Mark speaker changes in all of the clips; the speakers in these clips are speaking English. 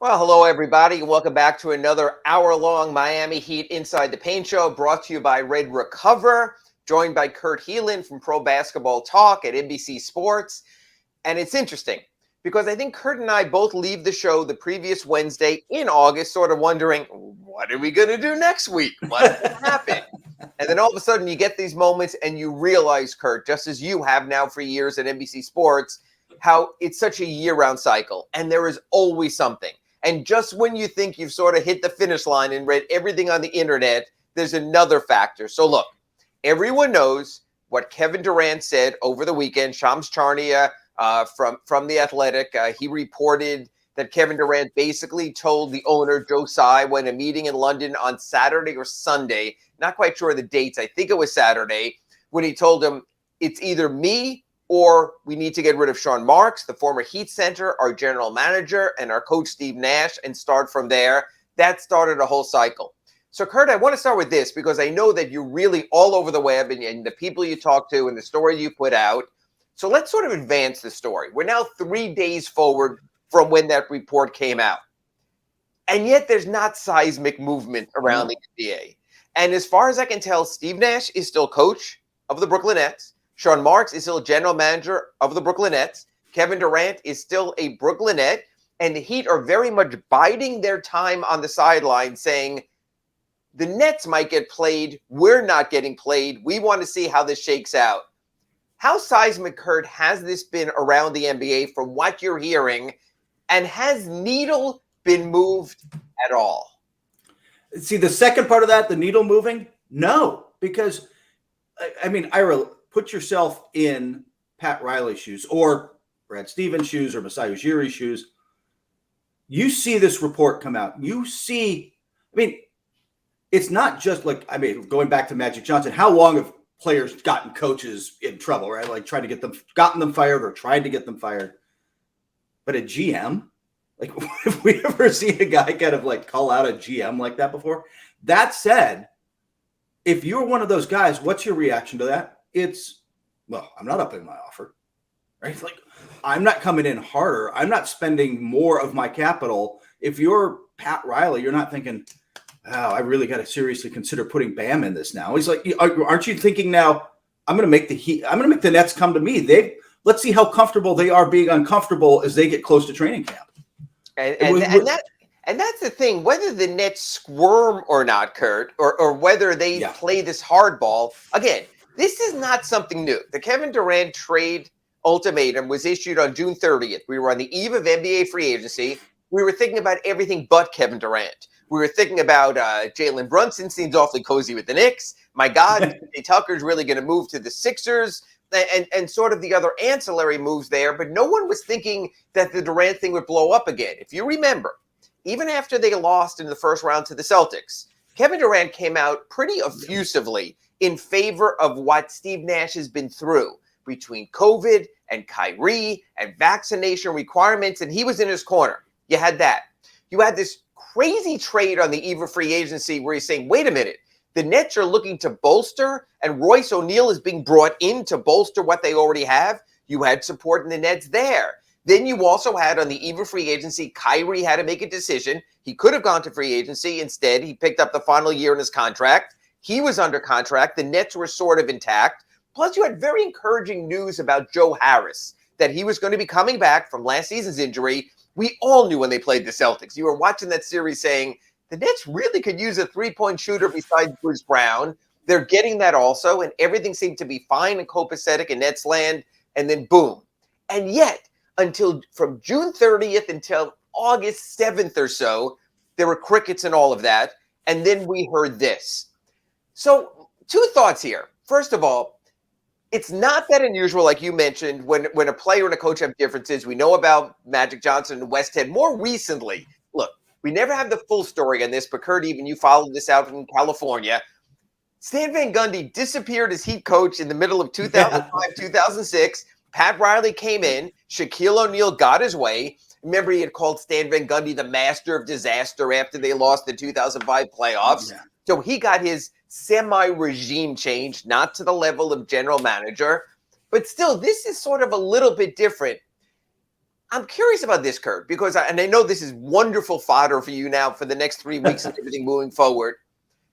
Speaker 1: Well, hello, everybody, and welcome back to another hour-long Miami Heat Inside the Paint Show, brought to you by Red Recover, joined by Helin from Pro Basketball Talk at NBC Sports. And it's interesting, because I think Kurt and I both leave the show the previous Wednesday in August, sort of wondering, what are we going to do next week? What's going to happen? And then all of a sudden, you get these moments, and you realize, Kurt, just as you have now for years at NBC Sports, how it's such a year-round cycle, and there is always something. And just when you think you've sort of hit the finish line and read everything on the internet, there's another factor. So look, everyone knows what Kevin Durant said over the weekend. Shams Charania from The Athletic, he reported that Kevin Durant basically told the owner, Joe Tsai, when a meeting in London on Saturday or Sunday, not quite sure of the dates, I think it was Saturday, when he told him, it's either me or we need to get rid of Sean Marks, the former Heat center, our general manager, and our coach, Steve Nash, and start from there. That started a whole cycle. So, Kurt, I want to start with this because I know that you're really all over the web and the people you talk to and the story you put out. So let's sort of advance the story. We're now 3 days forward from when that report came out. And yet there's not seismic movement around the NBA. And as far as I can tell, Steve Nash is still coach of the Brooklyn Nets. Sean Marks is still general manager of the Brooklyn Nets. Kevin Durant is still a Brooklyn Net. And the Heat are very much biding their time on the sideline, saying, the Nets might get played. We're not getting played. We want to see how this shakes out. How seismic, Kurt, has this been around the NBA from what you're hearing? And has needle been moved at all?
Speaker 2: See, the second part of that, the needle moving? No, because, I mean, Ira, put yourself in Pat Riley's shoes or Brad Stevens' shoes or Masai Ujiri's shoes. You see this report come out. You see, I mean, it's not just like, I mean, going back to Magic Johnson, how long have players gotten coaches in trouble, right? Like trying to get them, gotten them fired or tried to get them fired. But a GM, like, have we ever seen a guy kind of like call out a GM like that before? That said, if you're one of those guys, what's your reaction to that? It's, well, I'm not upping my offer, right? Like, I'm not coming in harder. I'm not spending more of my capital. If you're Pat Riley, you're not thinking, oh, I really got to seriously consider putting Bam in this now. He's like, aren't you thinking now, I'm going to make the Heat, I'm going to make the Nets come to me. Let's see how comfortable they are being uncomfortable as they get close to training camp.
Speaker 1: And that's the thing, whether the Nets squirm or not, Kurt, or whether they play this hardball, again, this is not something new. The Kevin Durant trade ultimatum was issued on June 30th. We were on the eve of NBA free agency. We were thinking about everything but Kevin Durant. We were thinking about Jalen Brunson seems awfully cozy with the Knicks. My God, PJ Tucker's really going to move to the Sixers and sort of the other ancillary moves there. But no one was thinking that the Durant thing would blow up again. If you remember, even after they lost in the first round to the Celtics, Kevin Durant came out pretty effusively in favor of what Steve Nash has been through between COVID and Kyrie and vaccination requirements, and he was in his corner. You had that. You had this crazy trade on the eve of free agency where he's saying, wait a minute, the Nets are looking to bolster, and Royce O'Neal is being brought in to bolster what they already have. You had support in the Nets there. Then you also had on the eve of free agency, Kyrie had to make a decision. He could have gone to free agency. Instead, he picked up the final year in his contract. He was under contract. The Nets were sort of intact. Plus, you had very encouraging news about Joe Harris, that he was going to be coming back from last season's injury. We all knew when they played the Celtics. You were watching that series saying, the Nets really could use a three-point shooter besides Bruce Brown. They're getting that also, and everything seemed to be fine and copacetic in Nets land, and then boom. And yet, until from June 30th until August 7th or so, there were crickets and all of that, and then we heard this. So, two thoughts here. First of all, it's not that unusual, like you mentioned, when a player and a coach have differences. We know about Magic Johnson and Westhead. More recently, look, we never have the full story on this, but Kurt, even you followed this out from California. Stan Van Gundy disappeared as Heat coach in the middle of 2005, 2006. Pat Riley came in. Shaquille O'Neal got his way. Remember, he had called Stan Van Gundy the master of disaster after they lost the 2005 playoffs. Yeah. So he got his semi-regime change, not to the level of general manager. But still, this is sort of a little bit different. I'm curious about this, Kurt, because and I know this is wonderful fodder for you now for the next 3 weeks and everything moving forward.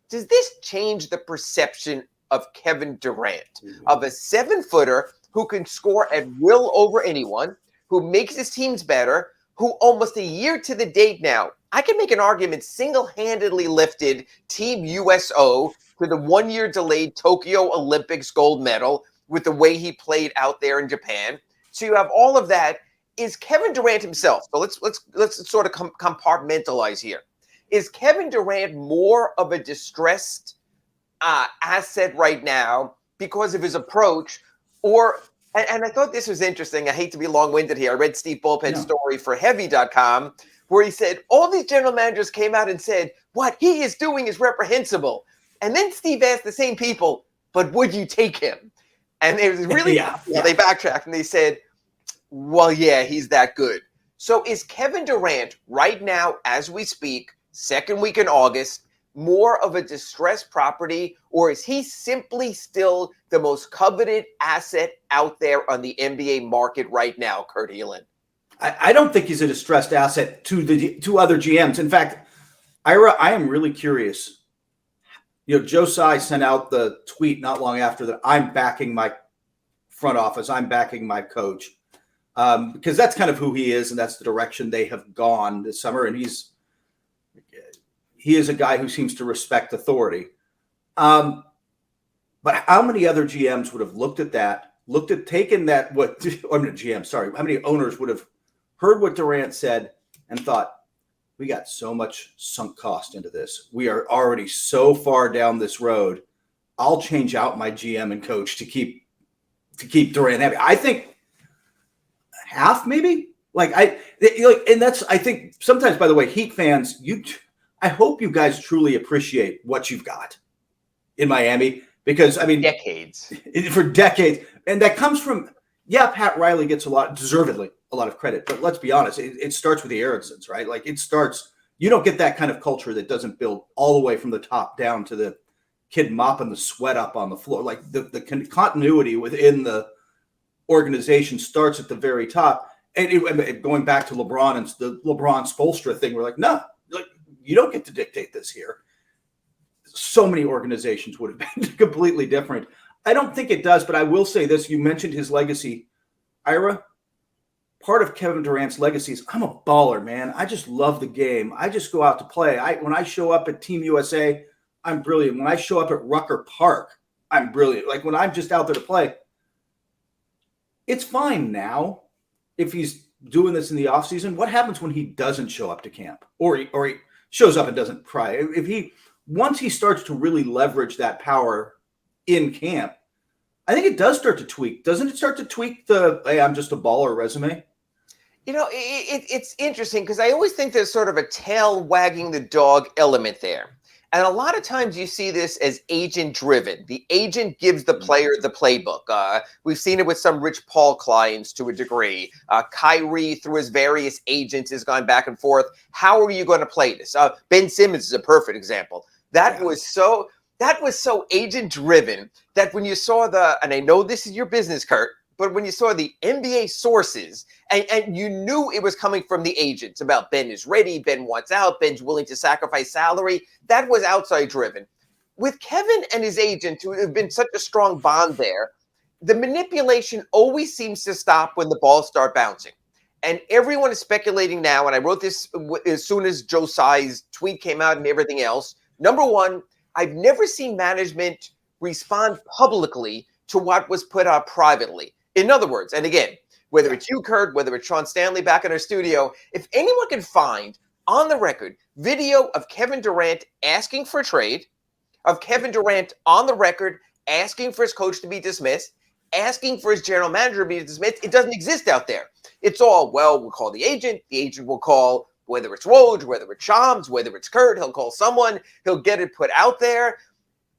Speaker 1: Does this change the perception of Kevin Durant, of a 7-footer who can score at will over anyone, who makes his teams better, who almost a year to the date now, I can make an argument, single-handedly lifted Team USO to the 1-year delayed Tokyo Olympics gold medal with the way he played out there in Japan. So you have all of that. Is Kevin Durant himself, so let's sort of compartmentalize here. Is Kevin Durant more of a distressed asset right now because of his approach? Or, and I thought this was interesting. I hate to be long-winded here. I read Steve Bulpen's story for Heavy.com where he said all these general managers came out and said, what he is doing is reprehensible. And then Steve asked the same people, but would you take him? And it was really, they backtracked and they said, well, yeah, he's that good. So is Kevin Durant right now, as we speak, second week in August, more of a distressed property, or is he simply still the most coveted asset out there on the NBA market right now, Kurt Helin?
Speaker 2: I don't think he's a distressed asset to other GMs. In fact, Ira, I am really curious. Joe Tsai sent out the tweet not long after that. I'm backing my front office. I'm backing my coach because that's kind of who he is, and that's the direction they have gone this summer. And he is a guy who seems to respect authority. But how many other GMs would have looked at that, taken that, how many owners would have heard what Durant said and thought, we got so much sunk cost into this. We are already so far down this road. I'll change out my GM and coach to keep Durant happy. I think half, maybe. And that's, I think sometimes, by the way, Heat fans, I hope you guys truly appreciate what you've got in Miami because,
Speaker 1: decades.
Speaker 2: For decades. And that comes from, Pat Riley gets deservedly a lot of credit, but let's be honest, it starts with the Aaronsons, right? You don't get that kind of culture that doesn't build all the way from the top down to the kid mopping the sweat up on the floor. Like the continuity within the organization starts at the very top. And going back to LeBron and the LeBron Spoelstra thing, we're like, no, you don't get to dictate this here. So many organizations would have been completely different. I don't think it does, but I will say this. You mentioned his legacy. Ira, part of Kevin Durant's legacy is I'm a baller, man. I just love the game. I just go out to play. When I show up at Team USA, I'm brilliant. When I show up at Rucker Park, I'm brilliant. Like when I'm just out there to play, it's fine now if he's doing this in the offseason. What happens when he doesn't show up to camp or he shows up and doesn't cry? Once he starts to really leverage that power in camp, I think it does start to tweak. Doesn't it start to tweak the, hey, I'm just a baller resume?
Speaker 1: It's interesting because I always think there's sort of a tail wagging the dog element there. And a lot of times you see this as agent driven. The agent gives the player the playbook. We've seen it with some Rich Paul clients to a degree. Kyrie, through his various agents, has gone back and forth. How are you going to play this? Ben Simmons is a perfect example. That was so agent driven that when you saw and I know this is your business, Kurt, but when you saw the NBA sources and you knew it was coming from the agents about Ben is ready, Ben wants out, Ben's willing to sacrifice salary, that was outside driven. With Kevin and his agent, who have been such a strong bond there, the manipulation always seems to stop when the balls start bouncing. And everyone is speculating now, and I wrote this as soon as Joe Tsai's tweet came out and everything else. Number one, I've never seen management respond publicly to what was put out privately. In other words, and again, whether it's you, Kurt, whether it's Sean Stanley back in our studio, if anyone can find on the record video of Kevin Durant asking for a trade, of Kevin Durant on the record asking for his coach to be dismissed, asking for his general manager to be dismissed, it doesn't exist out there. It's all, we'll call the agent will call, whether it's Woj, whether it's Shams, whether it's Kurt, he'll call someone, he'll get it put out there.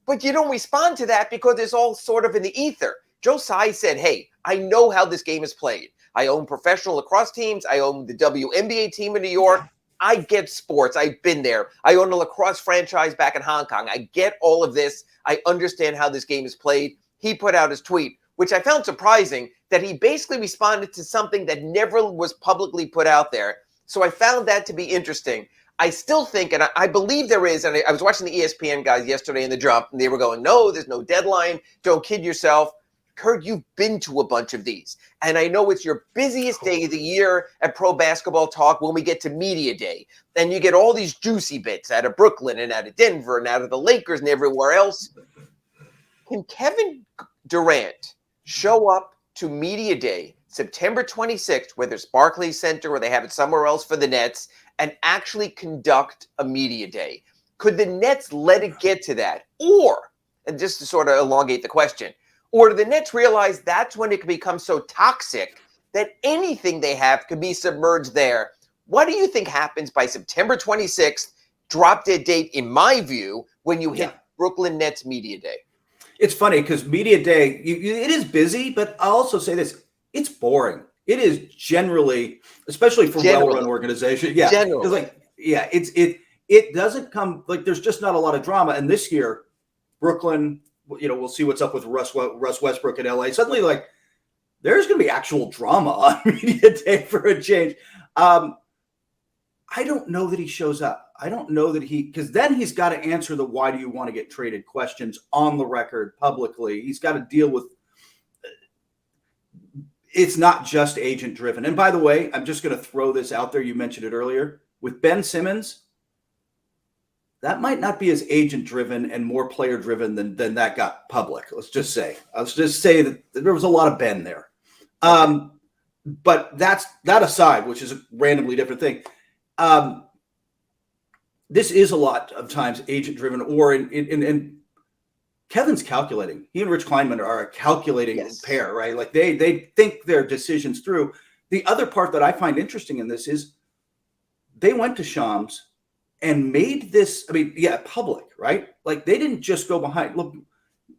Speaker 1: But you don't respond to that because it's all sort of in the ether. Joe Tsai said, hey, I know how this game is played. I own professional lacrosse teams. I own the WNBA team in New York. I get sports. I've been there. I own a lacrosse franchise back in Hong Kong. I get all of this. I understand how this game is played. He put out his tweet. which I found surprising, that he basically responded to something that never was publicly put out there. So I found that to be interesting. I still think, and I believe there is, and I was watching the ESPN guys yesterday in the jump, and they were going, no, there's no deadline. Don't kid yourself. Kurt, you've been to a bunch of these. And I know it's your busiest day of the year at Pro Basketball Talk when we get to Media Day. And you get all these juicy bits out of Brooklyn and out of Denver and out of the Lakers and everywhere else. Can Kevin Durant show up to Media Day, September 26th, whether it's Barclays Center or they have it somewhere else for the Nets, and actually conduct a Media Day? Could the Nets let it get to that? Or, and just to sort of elongate the question, or do the Nets realize that's when it can become so toxic that anything they have could be submerged there? What do you think happens by September 26th, drop dead date, in my view, when you hit Brooklyn Nets Media Day?
Speaker 2: It's funny because Media Day, it is busy, but I'll also say this, it's boring. It is generally, especially for well-run organizations. Yeah.
Speaker 1: Generally.
Speaker 2: It doesn't come, like, there's just not a lot of drama. And this year, Brooklyn, we'll see what's up with Russ Westbrook in LA. Suddenly, like, there's going to be actual drama on Media Day for a change. I don't know that he shows up. I don't know that because then he's got to answer the why do you want to get traded questions on the record publicly. He's got to deal with, it's not just agent driven. And by the way, I'm just going to throw this out there. You mentioned it earlier with Ben Simmons. That might not be as agent driven and more player driven than that got public. Let's just say that there was a lot of Ben there. But that aside, which is a randomly different thing. This is a lot of times agent driven, or in Kevin's calculating. He and Rich Kleinman are a calculating pair, right? Like they think their decisions through. The other part that I find interesting in this is they went to Shams and made this, public, right? Like they didn't just go behind. Look,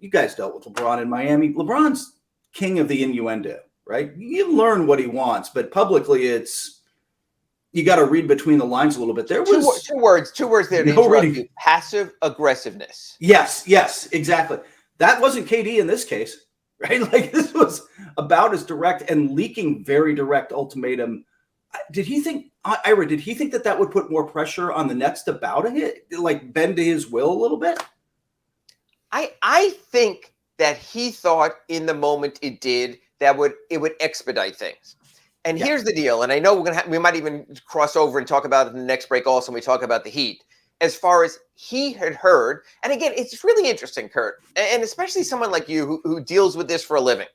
Speaker 2: you guys dealt with LeBron in Miami. LeBron's king of the innuendo, right? You learn what he wants, but publicly you got to read between the lines a little bit. There was
Speaker 1: two words there to interrupt you. Passive aggressiveness.
Speaker 2: Yes, exactly. That wasn't KD in this case, right? Like this was about as direct and leaking very direct ultimatum. Did he think that would put more pressure on the Nets to bow to it, like bend to his will a little bit?
Speaker 1: I think that he thought in the moment it would expedite things. And here's the deal, and I know we might even cross over and talk about it in the next break also when we talk about the Heat. As far as he had heard, and again, it's really interesting, Kurt, and especially someone like you who deals with this for a living.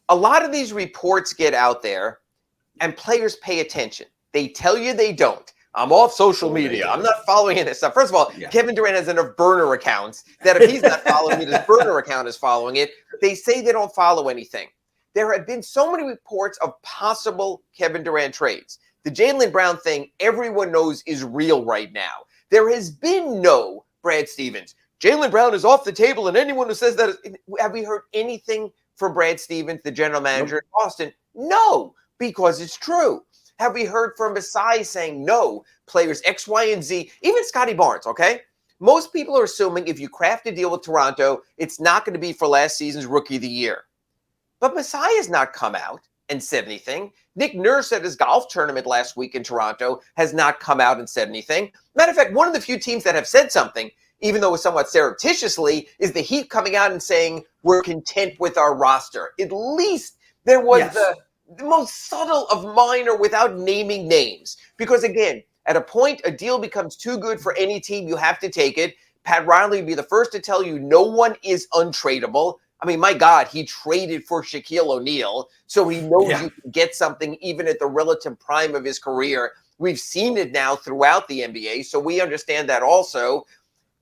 Speaker 1: A lot of these reports get out there, and players pay attention. They tell you they don't. I'm off social media. I'm not following any of this stuff. First of all, Kevin Durant has enough burner accounts that if he's not following it, his burner account is following it. They say they don't follow anything. There have been so many reports of possible Kevin Durant trades. The Jaylen Brown thing, everyone knows is real right now. There has been no Brad Stevens. Jaylen Brown is off the table, and anyone who says that, have we heard anything from Brad Stevens, the general manager in Boston? No, because it's true. Have we heard from Masai saying no, players X, Y, and Z, even Scotty Barnes, okay? Most people are assuming if you craft a deal with Toronto, it's not going to be for last season's Rookie of the Year. But Masai has not come out and said anything. Nick Nurse at his golf tournament last week in Toronto has not come out and said anything. Matter of fact, one of the few teams that have said something, even though it's somewhat surreptitiously, is the Heat coming out and saying we're content with our roster. At least there was the most subtle of minor without naming names. Because again, at a point, a deal becomes too good for any team. You have to take it. Pat Riley would be the first to tell you no one is untradeable. I mean, my God, he traded for Shaquille O'Neal, so he knows you can get something even at the relative prime of his career. We've seen it now throughout the NBA, so we understand that also.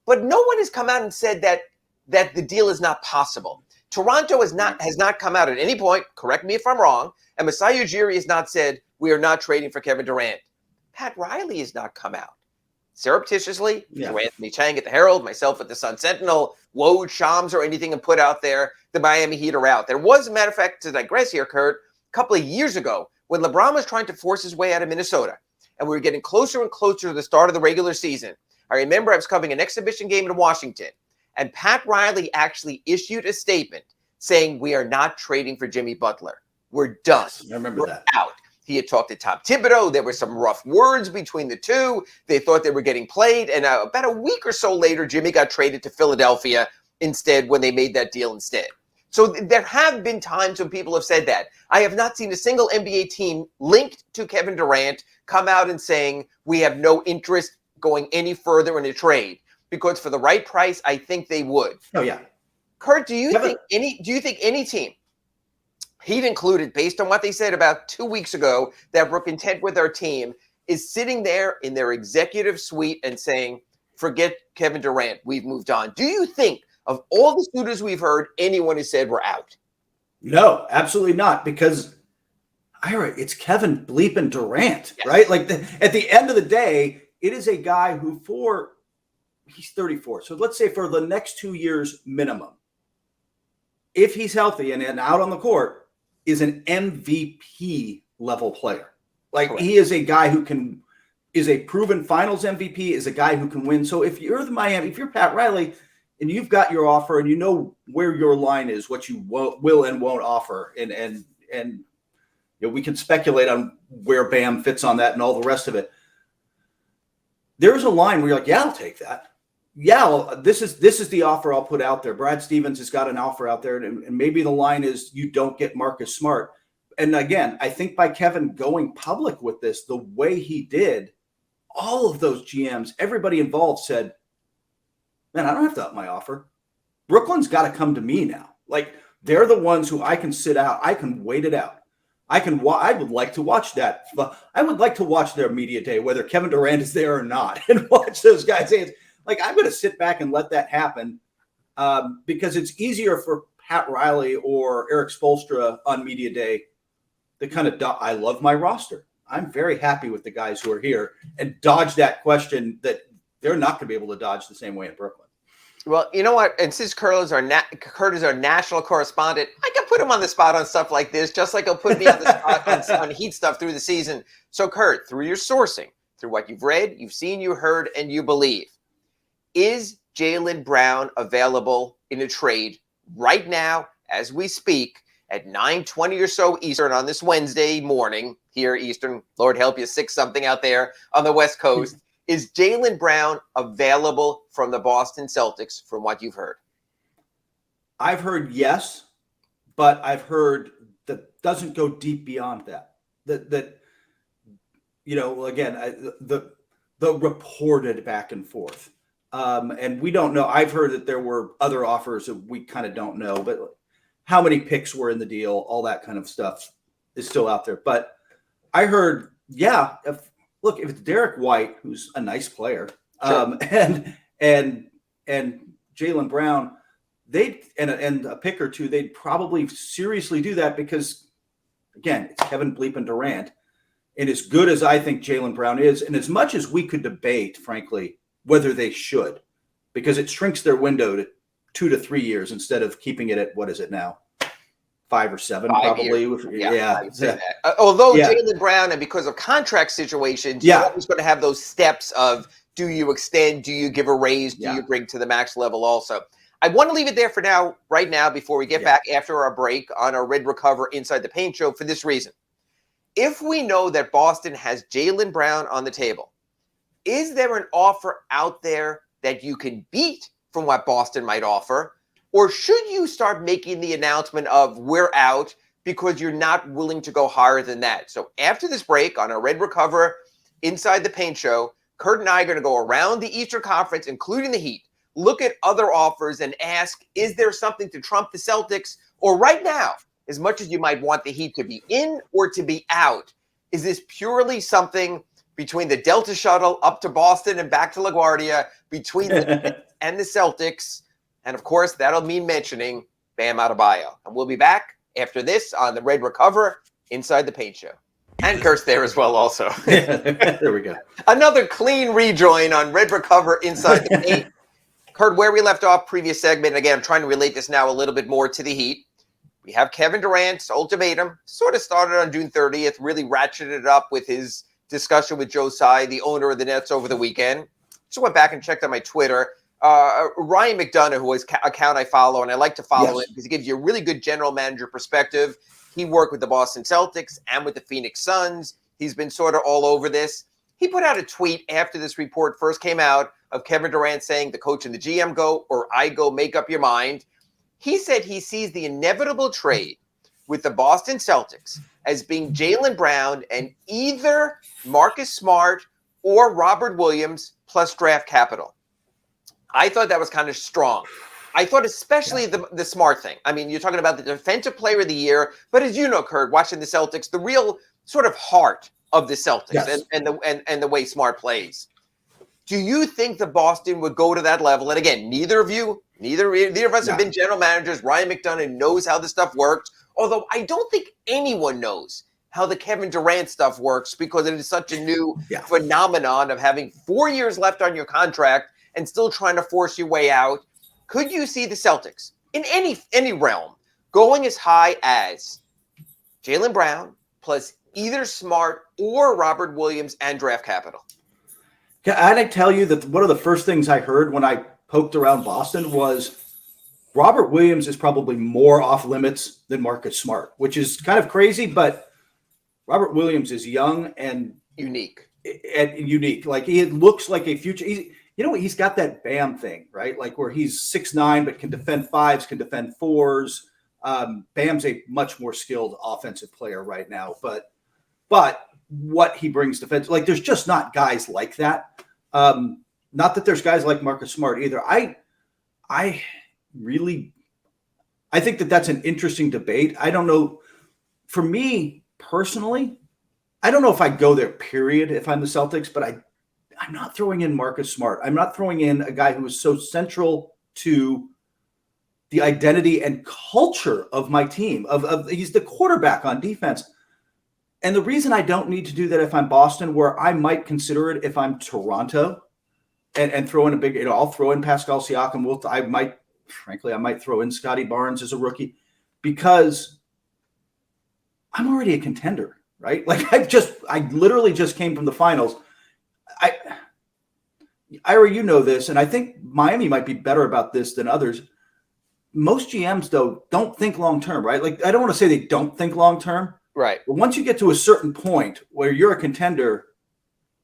Speaker 1: But no one has come out and said that the deal is not possible. Toronto has not come out at any point, correct me if I'm wrong, and Masai Ujiri has not said we are not trading for Kevin Durant. Pat Riley has not come out. Surreptitiously, through Anthony Chang at the Herald, myself at the Sun Sentinel, Woj, Shams, or anything and put out there, the Miami Heat are out. There was, as a matter of fact, to digress here, Kurt, a couple of years ago when LeBron was trying to force his way out of Minnesota, and we were getting closer and closer to the start of the regular season. I remember I was covering an exhibition game in Washington, and Pat Riley actually issued a statement saying we are not trading for Jimmy Butler. We're done.
Speaker 2: Yes, I remember
Speaker 1: We're
Speaker 2: that.
Speaker 1: out. He had talked to Tom Thibodeau. There were some rough words between the two. They thought they were getting played. And about a week or so later, Jimmy got traded to Philadelphia instead when they made that deal instead. So there have been times when people have said that. I have not seen a single NBA team linked to Kevin Durant come out and saying we have no interest going any further in a trade, because for the right price, I think they would.
Speaker 2: Oh yeah.
Speaker 1: Kurt, do you think any team, Heat included, based on what they said about 2 weeks ago, that were content with their team, is sitting there in their executive suite and saying, forget Kevin Durant, we've moved on? Do you think of all the suitors we've heard, anyone has said we're out?
Speaker 2: No, absolutely not, because Ira, it's Kevin bleeping Durant,
Speaker 1: yes.
Speaker 2: Right? Like at the end of the day, it is a guy who he's 34. So let's say for the next 2 years minimum, if he's healthy and out on the court, is an MVP level player. Like Correct. He is a guy who is a proven finals MVP, is a guy who can win. So if you're if you're Pat Riley and you've got your offer and you know where your line is, what you will and won't offer, and we can speculate on where Bam fits on that and all the rest of it. There's a line where you're like, yeah, I'll take that. Yeah, this is the offer I'll put out there. Brad Stevens has got an offer out there, and maybe the line is you don't get Marcus Smart. And again, I think by Kevin going public with this, the way he did, all of those GMs, everybody involved said, man, I don't have to up my offer. Brooklyn's got to come to me now. Like, they're the ones who I can sit out. I can wait it out. I would like to watch that. I would like to watch their media day, whether Kevin Durant is there or not, and watch those guys. Like, I'm going to sit back and let that happen because it's easier for Pat Riley or Eric Spoelstra on media day to kind of I love my roster. I'm very happy with the guys who are here, and dodge that question that they're not going to be able to dodge the same way in Brooklyn.
Speaker 1: Well, you know what? And since Kurt is our national correspondent, I can put him on the spot on stuff like this, just like he'll put me on the spot on Heat stuff through the season. So, Kurt, through your sourcing, through what you've read, you've seen, you heard, and you believe, is Jaylen Brown available in a trade right now as we speak at 9:20 or so Eastern on this Wednesday morning here Eastern? Lord help you, 6-something out there on the West Coast. Is Jaylen Brown available from the Boston Celtics from what you've heard?
Speaker 2: I've heard yes, but I've heard that doesn't go deep beyond that. That again, the reported back and forth. And we don't know. I've heard that there were other offers that we kind of don't know, but how many picks were in the deal, all that kind of stuff is still out there. But I heard, yeah, if it's Derek White, who's a nice player,
Speaker 1: sure.
Speaker 2: and Jaylen Brown, and a pick or two, they'd probably seriously do that because, again, it's Kevin bleeping Durant. And as good as I think Jaylen Brown is, and as much as we could debate, frankly, whether they should, because it shrinks their window to 2 to 3 years instead of keeping it at, what is it now? 5 or 7,
Speaker 1: 5
Speaker 2: probably.
Speaker 1: Years. Yeah. Although Jaylen Brown, and because of contract situations, you're always going to have those steps of, do you extend? Do you give a raise? Do you bring to the max level also? I want to leave it there for now, right now, before we get back after our break on our Red Recover Inside the Paint show for this reason. If we know that Boston has Jaylen Brown on the table, is there an offer out there that you can beat from what Boston might offer? Or should you start making the announcement of we're out because you're not willing to go higher than that? So after this break on our Red Recover Inside the Paint show, Kurt and I are going to go around the Eastern Conference, including the Heat, look at other offers and ask, is there something to trump the Celtics? Or right now, as much as you might want the Heat to be in or to be out, is this purely something between the Delta Shuttle up to Boston and back to LaGuardia, between the Nets and the Celtics? And, of course, that'll mean mentioning Bam Adebayo. And we'll be back after this on the Red Recover Inside the Paint show. And Kurt's there as well also.
Speaker 2: There we go.
Speaker 1: Another clean rejoin on Red Recover Inside the Paint. Kurt, where we left off previous segment, again, I'm trying to relate this now a little bit more to the Heat. We have Kevin Durant's ultimatum, sort of started on June 30th, really ratcheted it up with his discussion with Joe Tsai, the owner of the Nets, over the weekend. Just went back and checked on my Twitter. Ryan McDonough, who is account I follow, and I like to follow
Speaker 2: Yes.
Speaker 1: it because he gives you a really good general manager perspective. He worked with the Boston Celtics and with the Phoenix Suns. He's been sort of all over this. He put out a tweet after this report first came out of Kevin Durant saying the coach and the GM go, or I go, make up your mind. He said he sees the inevitable trade with the Boston Celtics as being Jaylen Brown and either Marcus Smart or Robert Williams plus draft capital. I thought that was kind of strong. I thought especially the Smart thing. I mean, you're talking about the defensive player of the year, but as you know, Kurt, watching the Celtics, the real sort of heart of the Celtics and the way Smart plays. Do you think the Boston would go to that level? And again, neither of us have been general managers. Ryan McDonough knows how this stuff works, although I don't think anyone knows how the Kevin Durant stuff works because it is such a new phenomenon of having 4 years left on your contract and still trying to force your way out. Could you see the Celtics in any realm going as high as Jaylen Brown plus either Smart or Robert Williams and draft capital?
Speaker 2: Can I tell you that one of the first things I heard when I poked around Boston was Robert Williams is probably more off limits than Marcus Smart, which is kind of crazy, but Robert Williams is young and
Speaker 1: unique.
Speaker 2: Like he looks like a future. He's got that Bam thing, right? Like where he's 6'9", but can defend fives, can defend fours. Bam's a much more skilled offensive player right now, but what he brings defense, like there's just not guys like that. Not that there's guys like Marcus Smart either. I think that that's an interesting debate. I don't know. For me personally, I don't know if I'd go there, period, if I'm the Celtics, but I'm not throwing in Marcus Smart. I'm not throwing in a guy who is so central to the identity and culture of my team. He's the quarterback on defense. And the reason I don't need to do that if I'm Boston, where I might consider it if I'm Toronto and throw in a big, I'll throw in Pascal Siakam. I might throw in Scotty Barnes as a rookie because I'm already a contender, right? Like I literally just came from the finals. Ira, you know this, and I think Miami might be better about this than others. Most GMs, though, don't think long-term, right? Like, I don't want to say they don't think long-term.
Speaker 1: Right.
Speaker 2: But once you get to a certain point where you're a contender,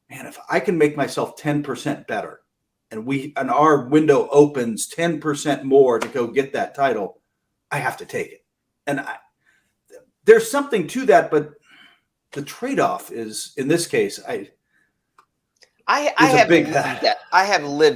Speaker 2: man, if I can make myself 10% better and our window opens 10% more to go get that title, I have to take it. And there's something to that, but the trade-off is, in this case, I have lived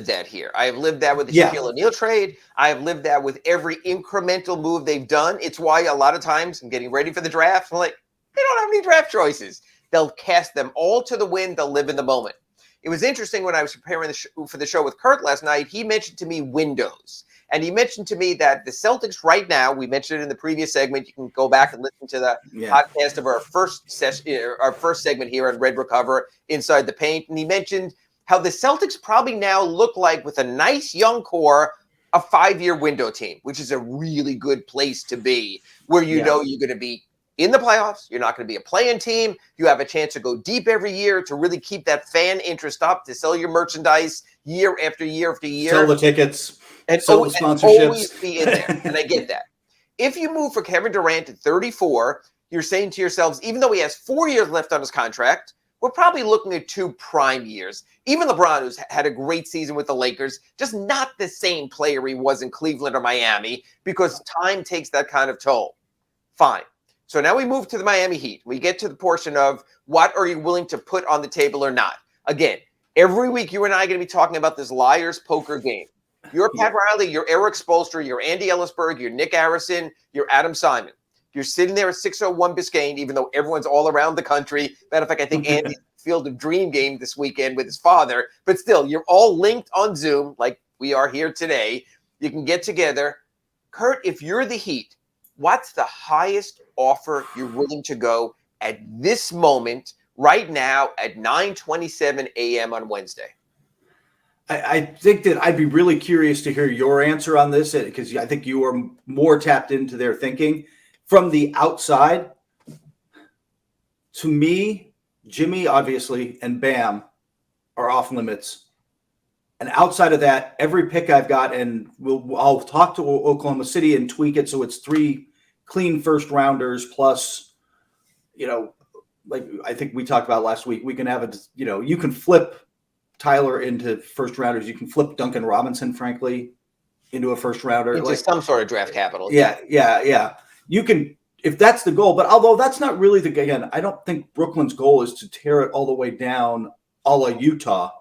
Speaker 2: that here. I have lived that with the Shaquille O'Neal trade. I have lived that with every incremental move they've done. It's why a lot of times I'm getting ready for the draft. I'm like, they don't have any draft choices. They'll cast them all to the wind. They'll live in the moment. It was interesting when I was preparing for the show with Kurt last night. He mentioned to me windows. And he mentioned to me that the Celtics right now, we mentioned it in the previous segment. You can go back and listen to the podcast of our first segment here on Red Recover, Inside the Paint. And he mentioned how the Celtics probably now look like, with a nice young core, a 5-year window team, which is a really good place to be, where you know you're going to be in the playoffs. You're not going to be a play-in team. You have a chance to go deep every year to really keep that fan interest up, to sell your merchandise year after year after year. Sell the tickets.
Speaker 1: And
Speaker 2: sell the sponsorships.
Speaker 1: Always be in there. And I get that. If you move for Kevin Durant at 34, you're saying to yourselves, even though he has 4 years left on his contract, we're probably looking at 2 prime years. Even LeBron, who's had a great season with the Lakers, just not the same player he was in Cleveland or Miami, because time takes that kind of toll. Fine. So now we move to the Miami Heat. We get to the portion of what are you willing to put on the table or not. Again, every week you and I are going to be talking about this liar's poker game. You're Pat Riley, you're Eric Spoelstra, you're Andy Ellisberg, you're Nick Harrison, you're Adam Simon. You're sitting there at 601 Biscayne, even though everyone's all around the country. Matter of fact, I think Andy's Field of Dream game this weekend with his father. But still, you're all linked on Zoom like we are here today. You can get together. Kurt, if you're the Heat, what's the highest offer you're willing to go at this moment, right now, at 9:27 a.m. on Wednesday?
Speaker 2: I think that I'd be really curious to hear your answer on this, because I think you are more tapped into their thinking. From the outside, to me, Jimmy, obviously, and Bam are off limits And outside of that, every pick I've got, and I'll talk to Oklahoma City and tweak it so it's 3 clean first rounders plus, like I think we talked about last week, we can have you can flip Tyler into first rounders. You can flip Duncan Robinson, frankly, into a first rounder.
Speaker 1: Into some sort of draft capital.
Speaker 2: Yeah. You can, if that's the goal, but although that's not really again, I don't think Brooklyn's goal is to tear it all the way down a la Utah.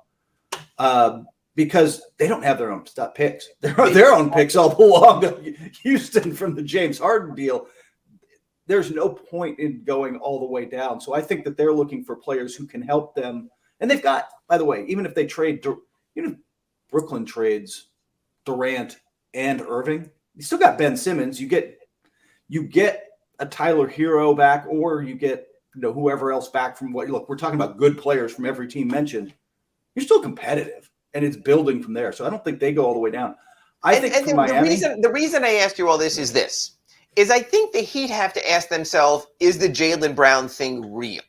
Speaker 2: Because they don't have their own picks. Their own picks all belong to Houston from the James Harden deal. There's no point in going all the way down. So I think that they're looking for players who can help them. And they've got, by the way, even if they trade, if Brooklyn trades Durant and Irving, you still got Ben Simmons. You get a Tyler Hero back, or you get whoever else back from what. Look, we're talking about good players from every team mentioned. You're still competitive. And it's building from there. So I don't think they go all the way down. I think
Speaker 1: the reason I asked you all this is I think the Heat have to ask themselves, is the Jaylen Brown thing real?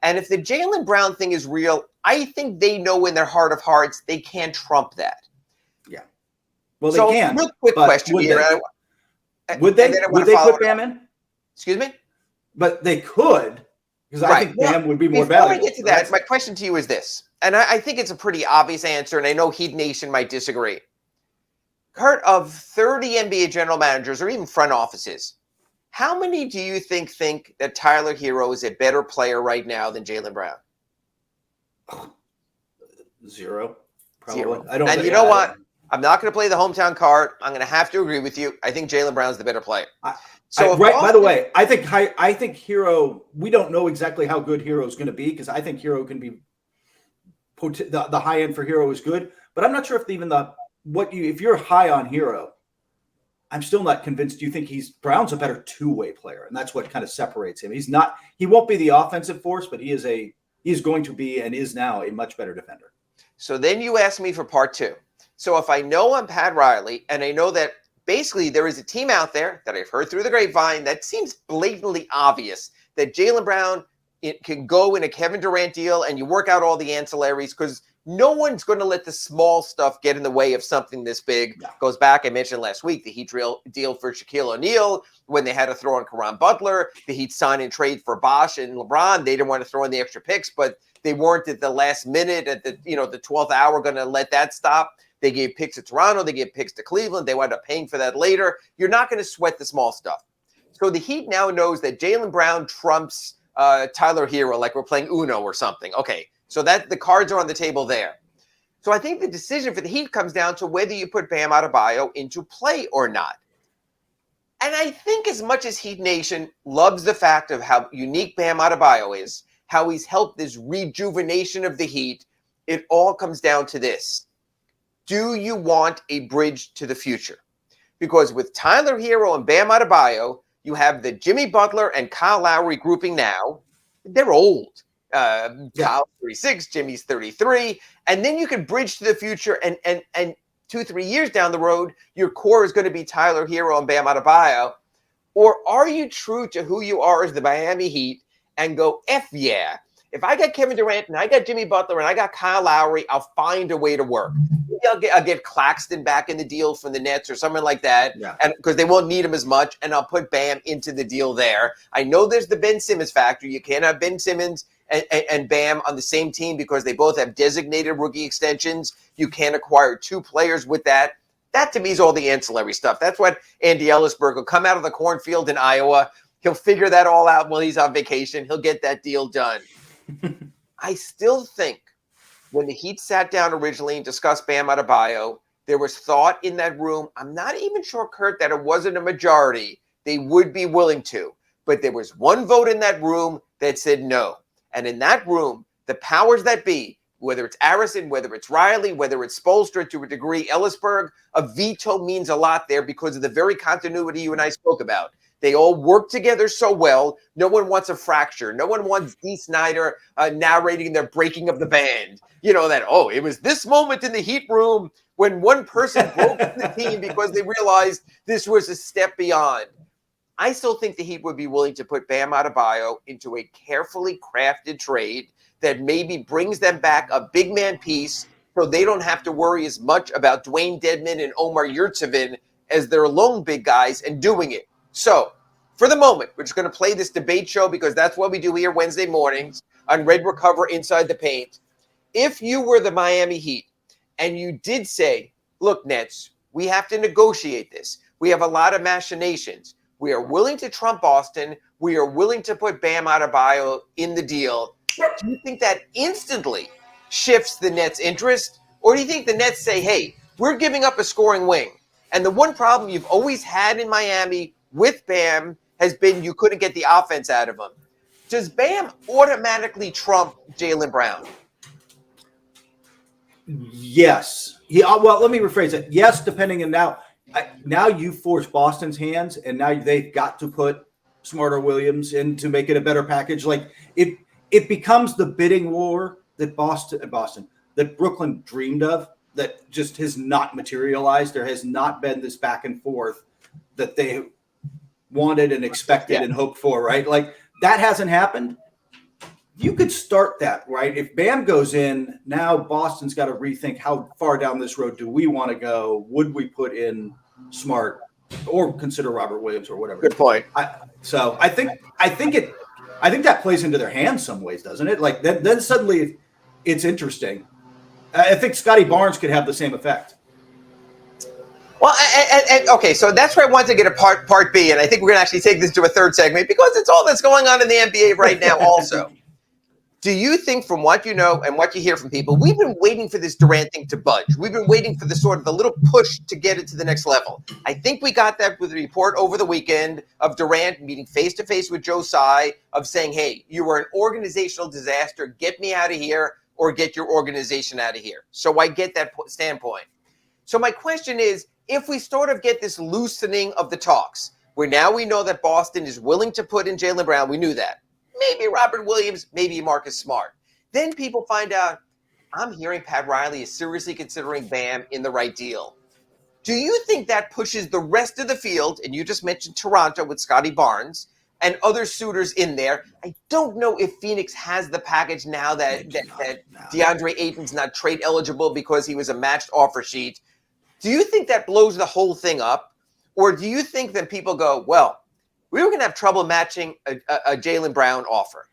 Speaker 1: And if the Jaylen Brown thing is real, I think they know in their heart of hearts they can't trump that.
Speaker 2: Yeah. Well, they can.
Speaker 1: Real quick question here.
Speaker 2: Would they put Bam in?
Speaker 1: Excuse me?
Speaker 2: But they could, because I think Bam would be more valuable.
Speaker 1: Before I get to that, my question to you is this. And I think it's a pretty obvious answer, and I know Heat Nation might disagree. Kurt, of 30 NBA general managers or even front offices, how many do you think that Tyler Hero is a better player right now than Jaylen Brown?
Speaker 2: 0. Probably.
Speaker 1: 0.
Speaker 2: I don't.
Speaker 1: And you know what? I'm not going to play the hometown card. I'm going to have to agree with you. I think Jaylen Brown's the better player.
Speaker 2: By the way, I think Hero. We don't know exactly how good Hero is going to be, because I think Hero can be. The high end for Hero is good, but I'm not sure if if you're high on Hero, I'm still not convinced. Do you think Brown's a better two-way player? And that's what kind of separates him. He won't be the offensive force, but he is going to be and is now a much better defender.
Speaker 1: So then you ask me for part 2. So if I know I'm Pat Riley, and I know that basically there is a team out there that I've heard through the grapevine that seems blatantly obvious that Jaylen Brown can go in a Kevin Durant deal, and you work out all the ancillaries, because no one's going to let the small stuff get in the way of something this big. Yeah. Goes back, I mentioned last week, the Heat deal for Shaquille O'Neal when they had to throw in Caron Butler. The Heat sign and trade for Bosh and LeBron. They didn't want to throw in the extra picks, but they weren't at the last minute, at the 12th hour, going to let that stop. They gave picks to Toronto. They gave picks to Cleveland. They wound up paying for that later. You're not going to sweat the small stuff. So the Heat now knows that Jaylen Brown trumps Tyler Hero, like we're playing Uno or something. Okay, so that the cards are on the table there. So I think the decision for the Heat comes down to whether you put Bam Adebayo into play or not. And I think as much as Heat Nation loves the fact of how unique Bam Adebayo is, how he's helped this rejuvenation of the Heat, it all comes down to this. Do you want a bridge to the future? Because with Tyler Hero and Bam Adebayo, you have the Jimmy Butler and Kyle Lowry grouping now. They're old. Kyle's 36, Jimmy's 33. And then you can bridge to the future, and 2-3 years down the road, your core is going to be Tyler Hero and Bam Adebayo. Or are you true to who you are as the Miami Heat and go, F yeah. If I got Kevin Durant and I got Jimmy Butler and I got Kyle Lowry, I'll find a way to work. Maybe I'll get Claxton back in the deal from the Nets or something like that, and because they won't need him as much, and I'll put Bam into the deal there. I know there's the Ben Simmons factor. You can't have Ben Simmons and Bam on the same team because they both have designated rookie extensions. You can't acquire 2 players with that. That, to me, is all the ancillary stuff. That's what Andy Ellisberg will come out of the cornfield in Iowa. He'll figure that all out while he's on vacation. He'll get that deal done. I still think when the Heat sat down originally and discussed Bam Adebayo, there was thought in that room. I'm not even sure, Kurt, that it wasn't a majority. They would be willing to. But there was one vote in that room that said no. And in that room, the powers that be, whether it's Arison, whether it's Riley, whether it's Spoelstra, to a degree, Ellisberg, a veto means a lot there because of the very continuity you and I spoke about. They all work together so well. No one wants a fracture. No one wants Dee Snider narrating their breaking of the band. It was this moment in the Heat room when one person broke the team because they realized this was a step beyond. I still think the Heat would be willing to put Bam Adebayo into a carefully crafted trade that maybe brings them back a big man piece so they don't have to worry as much about Dwayne Dedmon and Omar Yurtseven as their lone big guys and doing it. So, for the moment, we're just going to play this debate show because that's what we do here Wednesday mornings on Red Recover Inside the Paint. If you were the Miami Heat and you did say, look, Nets, we have to negotiate this. We have a lot of machinations. We are willing to trump Boston. We are willing to put Bam Adebayo in the deal. Do you think that instantly shifts the Nets' interest? Or do you think the Nets say, hey, we're giving up a scoring wing? And the one problem you've always had in Miami with Bam has been you couldn't get the offense out of him. Does Bam automatically trump Jaylen Brown?
Speaker 2: Yes. Well, let me rephrase it. Yes, depending on now you force Boston's hands, and now they've got to put Smart or Williams in to make it a better package. Like it becomes the bidding war that that Brooklyn dreamed of, that just has not materialized. There has not been this back and forth that they wanted and expected and hoped for, right? Like that hasn't happened. You could start that, right? If Bam goes in, now Boston's got to rethink how far down this road do we want to go? Would we put in Smart or consider Robert Williams or whatever?
Speaker 1: Good point.
Speaker 2: I think that plays into their hands some ways, doesn't it? Like then suddenly it's interesting. I think Scotty Barnes could have the same effect.
Speaker 1: Well, and okay, so that's where I wanted to get a part B, and I think we're going to actually take this to a third segment because it's all that's going on in the NBA right now also. Do you think, from what you know and what you hear from people, we've been waiting for this Durant thing to budge? We've been waiting for the little push to get it to the next level. I think we got that with the report over the weekend of Durant meeting face-to-face with Joe Tsai, of saying, hey, you were an organizational disaster. Get me out of here or get your organization out of here. So I get that standpoint. So my question is, if we sort of get this loosening of the talks, where now we know that Boston is willing to put in Jaylen Brown, we knew that. Maybe Robert Williams, maybe Marcus Smart. Then people find out, I'm hearing Pat Riley is seriously considering Bam in the right deal. Do you think that pushes the rest of the field, and you just mentioned Toronto with Scotty Barnes and other suitors in there? I don't know if Phoenix has the package now that DeAndre Ayton's not trade eligible because he was a matched offer sheet. Do you think that blows the whole thing up? Or do you think that people go, well, we were going to have trouble matching a Jaylen Brown offer.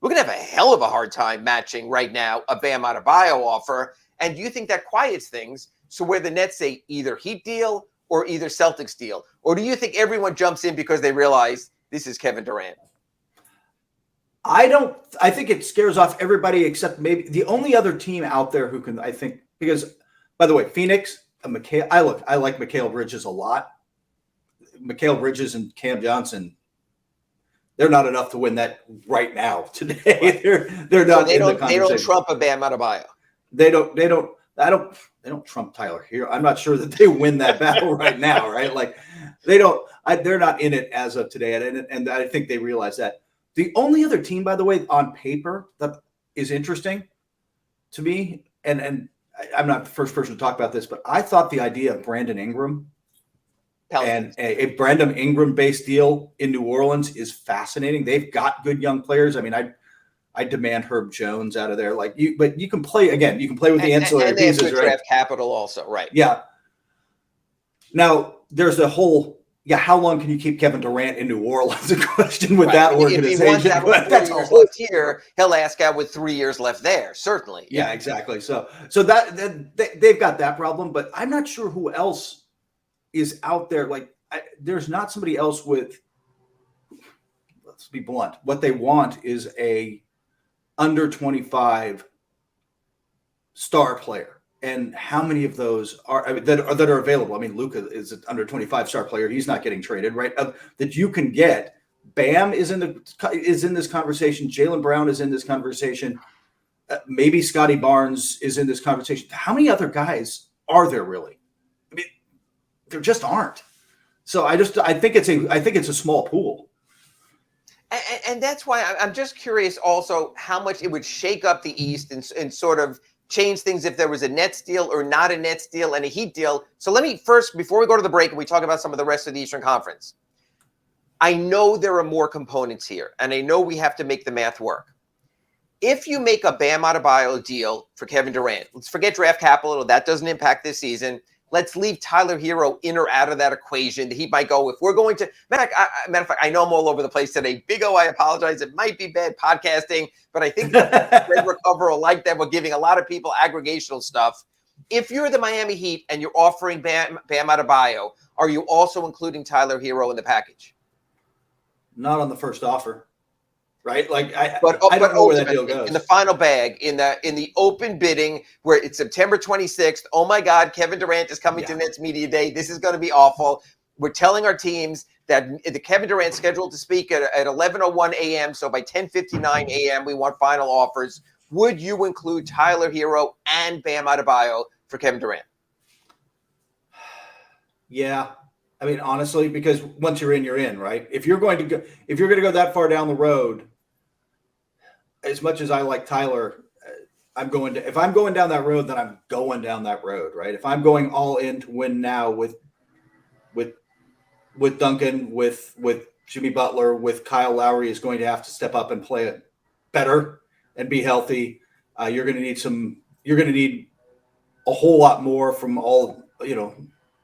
Speaker 1: We're going to have a hell of a hard time matching right now a Bam Adebayo offer. And do you think that quiets things? So where the Nets say either Heat deal or either Celtics deal? Or do you think everyone jumps in because they realize this is Kevin Durant?
Speaker 2: I think it scares off everybody except maybe the only other team out there who can, I think, because, by the way, Phoenix, I like Mikal Bridges a lot. Mikal Bridges and Cam Johnson, they're not enough to win that right now today. They're not. So
Speaker 1: they don't trump a Bam Adebayo.
Speaker 2: They don't trump Tyler Hero. I'm not sure that they win that battle right now, right? Like they're not in it as of today, and I think they realize that. The only other team, by the way, on paper that is interesting to me, and I'm not the first person to talk about this, but I thought the idea of Brandon Ingram. And a Brandon Ingram-based deal in New Orleans is fascinating. They've got good young players. I mean, I demand Herb Jones out of there. But you can play again. You can play with the ancillary pieces, right?
Speaker 1: Draft capital also, right?
Speaker 2: Yeah. Now there's a whole. Yeah, how long can you keep Kevin Durant in New Orleans? A question with that organization. If he wants
Speaker 1: that's 3 years left here, he'll ask out with 3 years left there. Certainly.
Speaker 2: Yeah, exactly. So that they've got that problem, but I'm not sure who else is out there. There's not somebody else with, let's be blunt, what they want is a under 25 star player. And how many of those are that are available? I mean, Luka is an under 25 star player. He's not getting traded, right? That you can get. Bam is in this conversation. Jaylen Brown is in this conversation. Maybe Scotty Barnes is in this conversation. How many other guys are there really? I mean, there just aren't. So I think it's a small pool.
Speaker 1: And that's why I'm just curious also how much it would shake up the East and sort of change things if there was a Nets deal or not a Nets deal and a Heat deal. So let me first, before we go to the break and we talk about some of the rest of the Eastern Conference, I know there are more components here, and I know we have to make the math work. if you make a Bam Adebayo deal for Kevin Durant, let's forget draft capital. That doesn't impact this season. Let's leave Tyler Hero in or out of that equation. He might go, if we're going to, matter of fact, I know I'm all over the place today. Big O, I apologize. It might be bad podcasting, but I think Red Recover will like that. We're giving a lot of people aggregational stuff. If you're the Miami Heat and you're offering Bam Adebayo, are you also including Tyler Hero in the package?
Speaker 2: Not on the first offer. Right, like I
Speaker 1: don't
Speaker 2: know where that deal goes.
Speaker 1: In the final bag, in the open bidding, where it's September 26th. Oh my God, Kevin Durant is coming to Nets Media Day. This is going to be awful. We're telling our teams that the Kevin Durant scheduled to speak at 11:01 a.m. So by 10:59 a.m. we want final offers. Would you include Tyler Hero and Bam Adebayo for Kevin Durant?
Speaker 2: Yeah. I mean, honestly, because once you're in, right? If you're going to go that far down the road, as much as I like Tyler, if I'm going down that road, then I'm going down that road, right? If I'm going all in to win now with Duncan, with Jimmy Butler, with Kyle Lowry is going to have to step up and play it better and be healthy. You're going to need a whole lot more from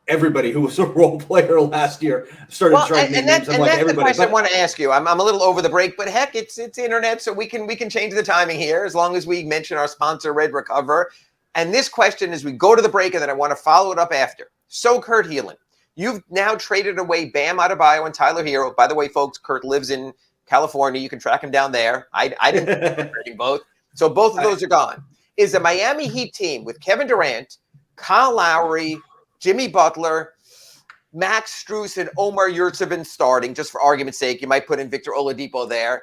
Speaker 2: everybody who was a role player last year. Started trying to name names. I'm like,
Speaker 1: that's
Speaker 2: everybody.
Speaker 1: The question I want to ask you. I'm a little over the break, but heck, it's internet, so we can change the timing here as long as we mention our sponsor, Red Recover. And this question, as we go to the break, and then I want to follow it up after. So, Kurt Helin, you've now traded away Bam Adebayo and Tyler Hero. By the way, folks, Kurt lives in California. You can track him down there. I didn't trading both, so both of those are gone. Is the Miami Heat team with Kevin Durant, Kyle Lowry, Jimmy Butler, Max Strus, and Omar Yurtseven starting, just for argument's sake, you might put in Victor Oladipo there.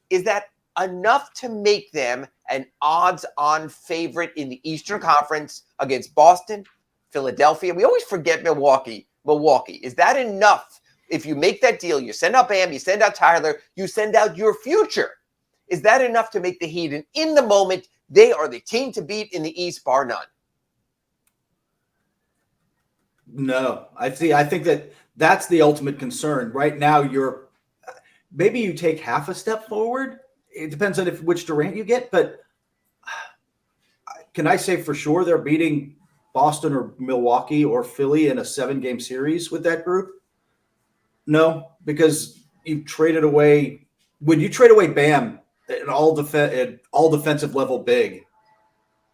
Speaker 1: Is that enough to make them an odds-on favorite in the Eastern Conference against Boston, Philadelphia? We always forget Milwaukee. Is that enough? If you make that deal, you send out Bam, you send out Tyler, you send out your future. Is that enough to make the Heat? And in the moment, they are the team to beat in the East, bar none.
Speaker 2: No, I think that's the ultimate concern right now. Maybe you take half a step forward. It depends on which Durant you get, but can I say for sure they're beating Boston or Milwaukee or Philly in a 7-game series with that group? No, because you traded away. When you trade away Bam, an all defensive level big.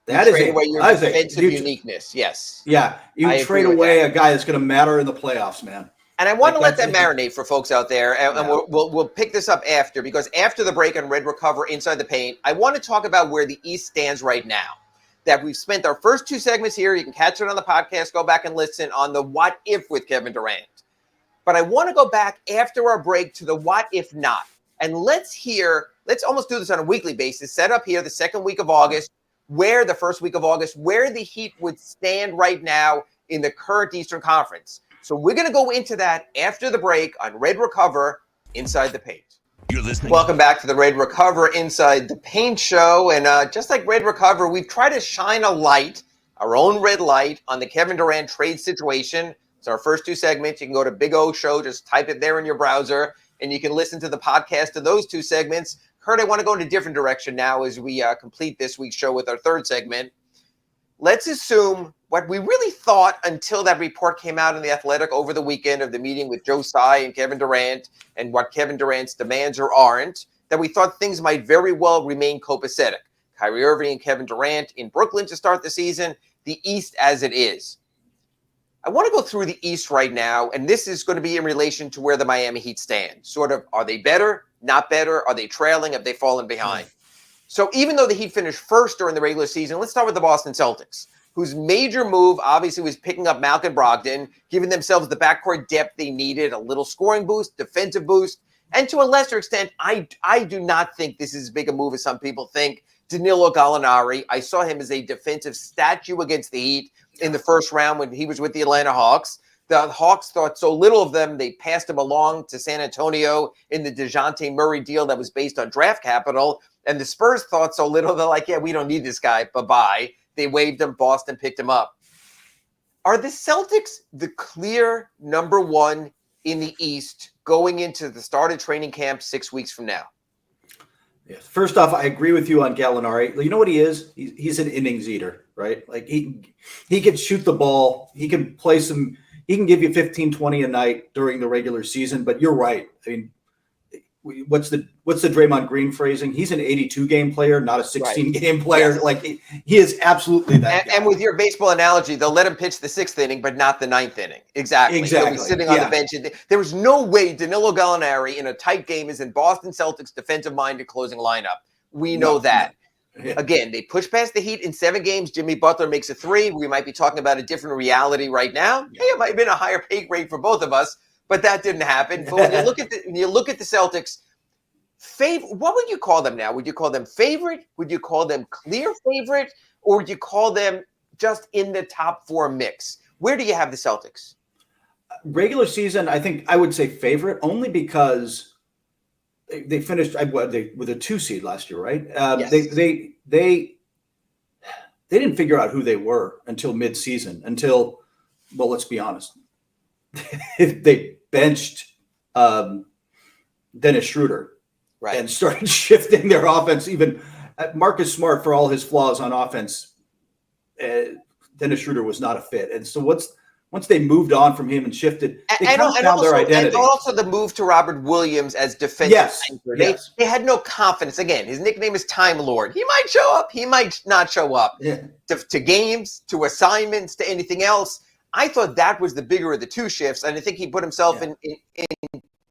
Speaker 1: That is away your defensive uniqueness. Yes.
Speaker 2: Yeah. You trade away a guy that's going to matter in the playoffs, man.
Speaker 1: And I want to let that marinate for folks out there. And we'll pick this up after, because after the break on Red Recover Inside the Paint, I want to talk about where the East stands right now. That we've spent our first 2 segments here. You can catch it on the podcast. Go back and listen on the What If with Kevin Durant. But I want to go back after our break to the What If Not. And let's almost do this on a weekly basis. Set up here the second week of August. The first week of August, where the Heat would stand right now in the current Eastern Conference. So we're going to go into that after the break on Red Recover Inside the Paint.
Speaker 3: You're listening.
Speaker 1: Welcome back to the Red Recover Inside the Paint show. And just like Red Recover, we've tried to shine a light, our own red light, on the Kevin Durant trade situation. It's our first 2 segments. You can go to Big O Show, just type it there in your browser, and you can listen to the podcast of those 2 segments. Kurt, I want to go in a different direction now as we complete this week's show with our 3rd segment. Let's assume what we really thought until that report came out in The Athletic over the weekend of the meeting with Joe Tsai and Kevin Durant and what Kevin Durant's demands or aren't, that we thought things might very well remain copacetic. Kyrie Irving and Kevin Durant in Brooklyn to start the season, the East as it is. I want to go through the East right now, and this is going to be in relation to where the Miami Heat stand. Sort of, are they better, not better? Are they trailing? Have they fallen behind? So even though the Heat finished first during the regular season, let's start with the Boston Celtics, whose major move obviously was picking up Malcolm Brogdon, giving themselves the backcourt depth they needed, a little scoring boost, defensive boost, and to a lesser extent, I do not think this is as big a move as some people think. Danilo Gallinari, I saw him as a defensive statue against the Heat in the first round when he was with the Atlanta Hawks. The Hawks thought so little of them, they passed him along to San Antonio in the DeJounte Murray deal that was based on draft capital. And the Spurs thought so little, they're like, yeah, we don't need this guy, bye-bye. They waived him, Boston picked him up. Are the Celtics the clear number 1 in the East going into the start of training camp 6 weeks from now?
Speaker 2: Yes. First off, I agree with you on Gallinari. You know what he is? He's an innings eater, right? Like he can shoot the ball. He can play some. He can give you 15, 20 a night during the regular season. But you're right. I mean, what's the Draymond Green phrasing? He's an 82 game player, not a 16 game player. Yes. Like he is absolutely that.
Speaker 1: And with your baseball analogy, they'll let him pitch the 6th inning, but not the 9th inning. Exactly. He'll be sitting on the bench. There was no way Danilo Gallinari in a tight game is in Boston Celtics defensive-minded closing lineup. We know that. Yeah. Again, they push past the Heat in 7 games. Jimmy Butler makes a 3. We might be talking about a different reality right now. Yeah. Hey, it might have been a higher pay grade for both of us, but that didn't happen. But when you look at the Celtics, what would you call them now? Would you call them favorite? Would you call them clear favorite? Or would you call them just in the top 4 mix? Where do you have the Celtics?
Speaker 2: Regular season, I think I would say favorite only because they finished with a 2 seed last year, right? Yes. They didn't figure out who they were until midseason. Until, well, let's be honest, they benched Dennis Schroeder, right, and started shifting their offense. Even Marcus Smart, for all his flaws on offense, Dennis Schroeder was not a fit. And so once they moved on from him and shifted, they kind of found their identity. And also the move to Robert Williams as defensive anchor. They had no confidence. Again, his nickname is Time Lord. He might show up. He might not show up to games, to assignments, to anything else. I thought that was the bigger of the 2 shifts. And I think he put himself in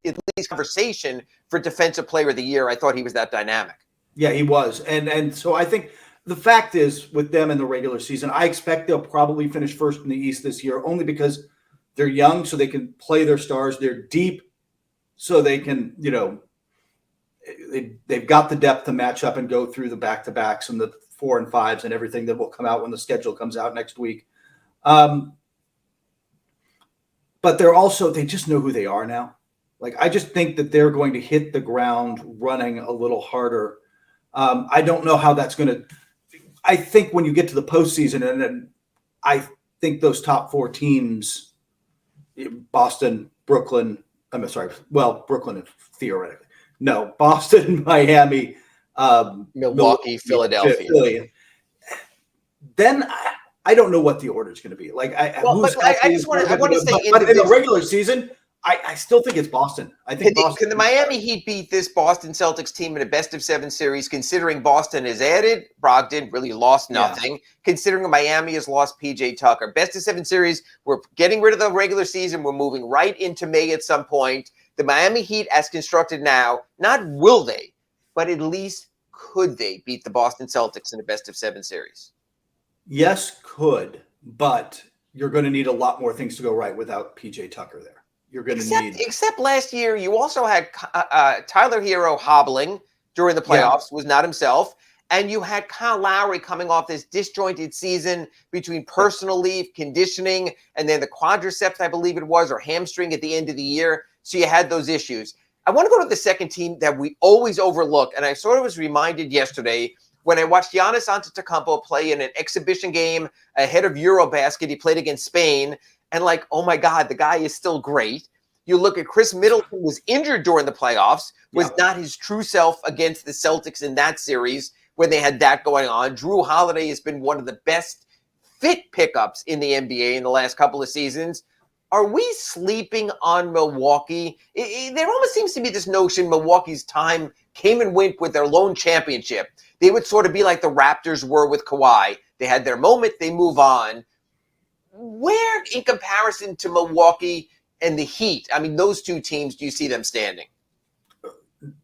Speaker 2: at least conversation for Defensive Player of the Year. I thought he was that dynamic. Yeah, he was. And so I think the fact is, with them in the regular season, I expect they'll probably finish first in the East this year, only because they're young, so they can play their stars. They're deep, so they can, they've got the depth to match up and go through the back-to-backs and the 4 and 5s and everything that will come out when the schedule comes out next week. But they just know who they are now. Like, I just think that they're going to hit the ground running a little harder. I don't know how that's going to. I think when you get to the postseason, and then I think those top 4 teams, Boston, Brooklyn. Brooklyn theoretically. No, Boston, Miami,
Speaker 1: Milwaukee, Philadelphia.
Speaker 2: Then I don't know what the order is going to be. Like, I want to say, but in the regular season, I still think it's Boston. I think
Speaker 1: can the Miami Heat beat this Boston Celtics team in a best-of-7 series, considering Boston has added Brogdon, really lost nothing, considering Miami has lost P.J. Tucker. Best-of-7 series, we're getting rid of the regular season. We're moving right into May at some point. The Miami Heat, as constructed now, not will they, but at least could they beat the Boston Celtics in a best-of-7 series?
Speaker 2: Yes, could, but you're going to need a lot more things to go right without P.J. Tucker there. You're going to need. Except
Speaker 1: last year, you also had Tyler Hero hobbling during the playoffs, was not himself. And you had Kyle Lowry coming off this disjointed season between personal leave, conditioning, and then the quadriceps, I believe it was, or hamstring at the end of the year. So you had those issues. I want to go to the second team that we always overlook. And I sort of was reminded yesterday when I watched Giannis Antetokounmpo play in an exhibition game ahead of Eurobasket. He played against Spain. And like, oh my God, the guy is still great. You look at Chris Middleton, was injured during the playoffs, was not his true self against the Celtics in that series when they had that going on. Drew Holiday has been one of the best fit pickups in the NBA in the last couple of seasons. Are we sleeping on Milwaukee? There almost seems to be this notion Milwaukee's time came and went with their lone championship. They would sort of be like the Raptors were with Kawhi. They had their moment, they move on. Where, in comparison to Milwaukee and the Heat, I mean, those 2 teams, do you see them standing?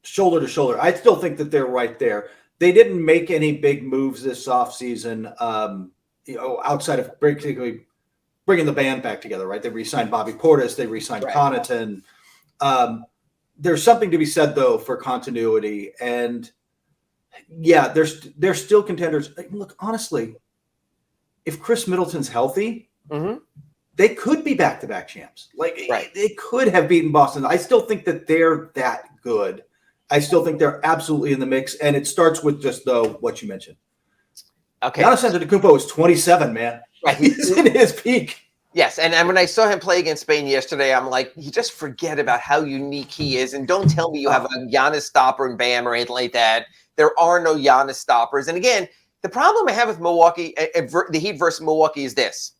Speaker 2: Shoulder to shoulder. I still think that they're right there. They didn't make any big moves this offseason, outside of particularly bringing the band back together, right? They re-signed Bobby Portis. They re-signed Connaughton. There's something to be said, though, for continuity. And, yeah, they're still contenders. Look, honestly, if Chris Middleton's healthy, they could be back-to-back champs. They could have beaten Boston. I still think that they're that good. I still think they're absolutely in the mix, and it starts with just what you mentioned. Okay, Giannis Antetokounmpo is 27, man. Right. He's in his peak.
Speaker 1: Yes, and when I saw him play against Spain yesterday, I'm like, you just forget about how unique he is, and don't tell me you have a Giannis stopper and Bam or anything like that. There are no Giannis stoppers. And again, the problem I have with Milwaukee, the Heat versus Milwaukee, is this.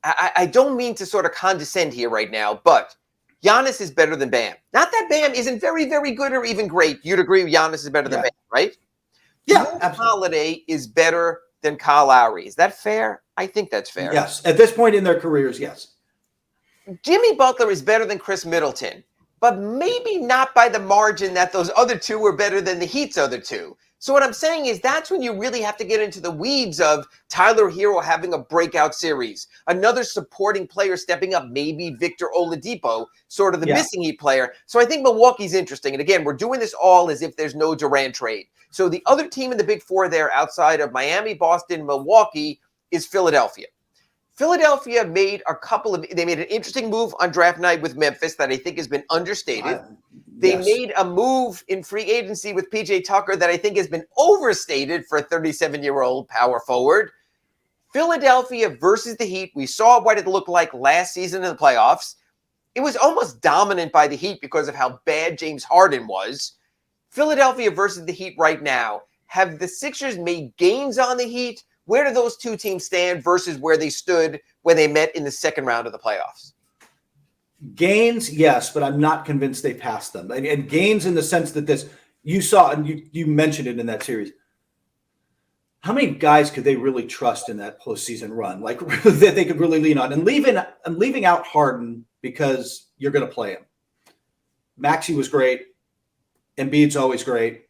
Speaker 1: I don't mean to sort of condescend here right now, but Giannis is better than Bam. Not that Bam isn't very, very good or even great. You'd agree Giannis is better than Bam, right?
Speaker 2: Yeah,
Speaker 1: Jrue
Speaker 2: absolutely.
Speaker 1: Holiday is better than Kyle Lowry. Is that fair? I think that's fair.
Speaker 2: Yes. At this point in their careers, yes.
Speaker 1: Jimmy Butler is better than Chris Middleton, but maybe not by the margin that those other two were better than the Heat's other two. So what I'm saying is that's when you really have to get into the weeds of Tyler Hero having a breakout series, another supporting player stepping up, maybe Victor Oladipo, sort of the missing Heat player. So I think Milwaukee's interesting. And again, we're doing this all as if there's no Durant trade. So the other team in the Big Four there outside of Miami, Boston, Milwaukee is Philadelphia. Philadelphia made they made an interesting move on draft night with Memphis that I think has been understated. They made a move in free agency with PJ Tucker that I think has been overstated for a 37-year-old power forward. Philadelphia versus the Heat. We saw what it looked like last season in the playoffs. It was almost dominant by the Heat because of how bad James Harden was. Philadelphia versus the Heat right now. Have the Sixers made gains on the Heat? Where do those two teams stand versus where they stood when they met in the second round of the playoffs?
Speaker 2: Gains, yes, but I'm not convinced they passed them. And gains in the sense that you saw, and you mentioned it in that series. How many guys could they really trust in that postseason run? Like that they could really lean on, and leaving out Harden because you're going to play him. Maxey was great. Embiid's always great.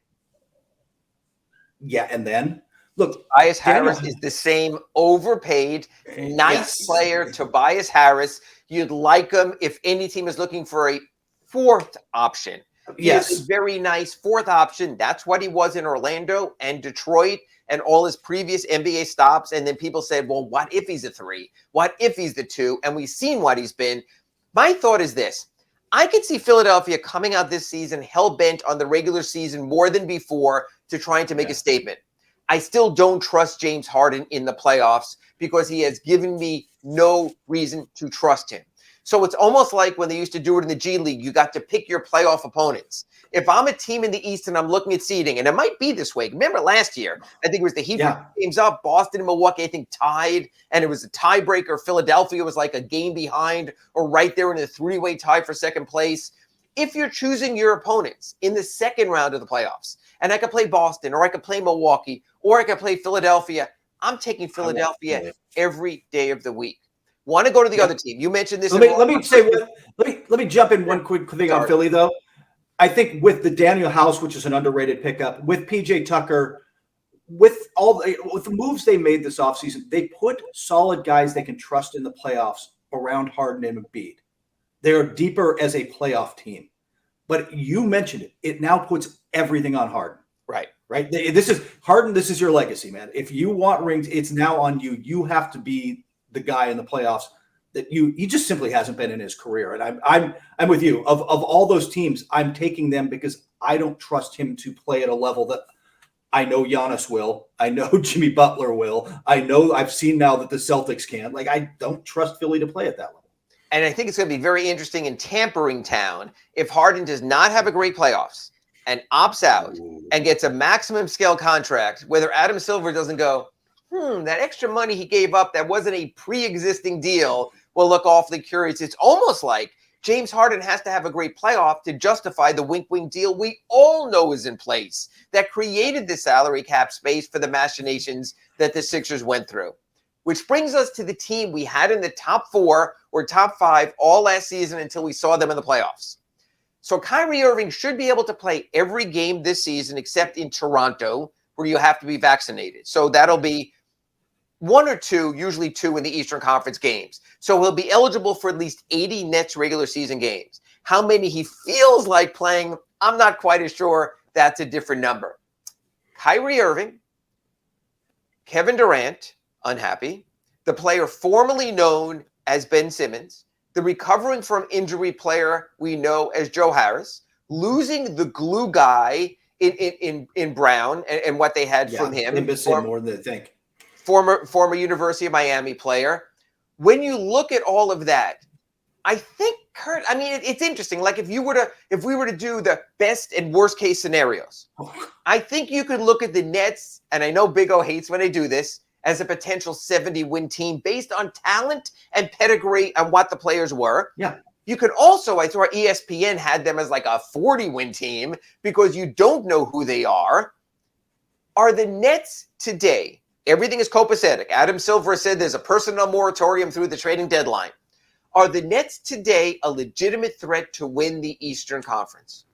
Speaker 2: Yeah, and then look,
Speaker 1: Tobias Harris is the same overpaid, nice player. Tobias Harris, you'd like him if any team is looking for a fourth option. He is a very nice fourth option. That's what he was in Orlando and Detroit and all his previous NBA stops. And then people said, well, what if he's a 3? What if he's the 2? And we've seen what he's been. My thought is this. I could see Philadelphia coming out this season hell-bent on the regular season more than before to trying to make a statement. I still don't trust James Harden in the playoffs because he has given me no reason to trust him. So it's almost like when they used to do it in the G League, you got to pick your playoff opponents. If I'm a team in the East and I'm looking at seeding, and it might be this way. Remember last year, I think it was the Heat games up, Boston and Milwaukee, I think tied, and it was a tiebreaker. Philadelphia was like a game behind or right there in a 3-way tie for second place. If you're choosing your opponents in the second round of the playoffs, and I could play Boston or I could play Milwaukee or I could play Philadelphia, I'm taking Philadelphia every day of the week. Want to go to the other team? You mentioned this.
Speaker 2: Let me jump in one quick thing on Philly though. I think with the Daniel House, which is an underrated pickup, with PJ Tucker, with the moves they made this offseason, they put solid guys they can trust in the playoffs around Harden and Embiid. They're deeper as a playoff team. But you mentioned it. It now puts everything on Harden. Right. This is Harden. This is your legacy, man. If you want rings, it's now on you. You have to be the guy in the playoffs that he just simply hasn't been in his career. And I'm with you. Of all those teams, I'm taking them because I don't trust him to play at a level that I know Giannis will. I know Jimmy Butler will. I know I've seen now that the Celtics can't. Like, I don't trust Philly to play at that level.
Speaker 1: And I think it's going to be very interesting in tampering town if Harden does not have a great playoffs and opts out and gets a maximum scale contract, whether Adam Silver doesn't go, that extra money he gave up that wasn't a pre-existing deal will look awfully curious. It's almost like James Harden has to have a great playoff to justify the wink-wink deal we all know is in place that created the salary cap space for the machinations that the Sixers went through. Which brings us to the team we had in the top 4 or top 5 all last season until we saw them in the playoffs. So Kyrie Irving should be able to play every game this season except in Toronto, where you have to be vaccinated. So that'll be 1 or 2, usually 2 in the Eastern Conference games. So he'll be eligible for at least 80 Nets regular season games. How many he feels like playing, I'm not quite as sure. That's a different number. Kyrie Irving, Kevin Durant, unhappy. The player formerly known as Ben Simmons, the recovering from injury player we know as Joe Harris, losing the glue guy in Brown and what they had from him.
Speaker 2: They miss him more than they think.
Speaker 1: Former University of Miami player. when you look at all of that, I think, Kurt, I mean, it's interesting. Like if we were to do the best and worst case scenarios, I think you could look at the Nets, and I know Big O hates when I do this, as a potential 70-win team based on talent and pedigree and what the players were.
Speaker 2: Yeah.
Speaker 1: You could also, I thought ESPN had them as like a 40-win team because you don't know who they are. Are the Nets today, everything is copacetic. Adam Silver said there's a personnel moratorium through the trading deadline. Are the Nets today a legitimate threat to win the Eastern Conference?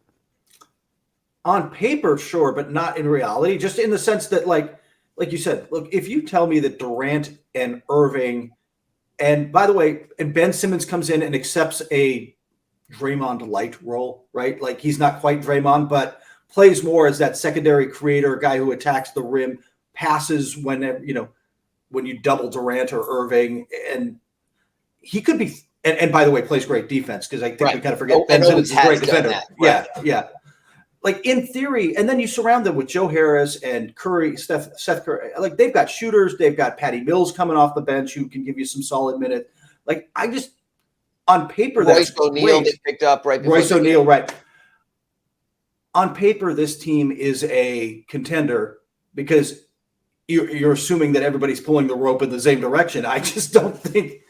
Speaker 2: On paper, sure, but not in reality. Just in the sense that, like you said, look, if you tell me that Durant and Irving, and by the way, and Ben Simmons comes in and accepts a Draymond light role, right? Like he's not quite Draymond, but plays more as that secondary creator, guy who attacks the rim, passes whenever, when you double Durant or Irving, and he could be, and by the way, plays great defense because I think we kind of forget Ben Simmons is a great defender. Right. Yeah. Like in theory, and then you surround them with Joe Harris and Curry, Seth Curry. Like they've got shooters, they've got Patty Mills coming off the bench who can give you some solid minutes. Like I just, on paper,
Speaker 1: Royce O'Neal they picked up right.
Speaker 2: Royce O'Neal, right. On paper, this team is a contender because you're assuming that everybody's pulling the rope in the same direction. I just don't think.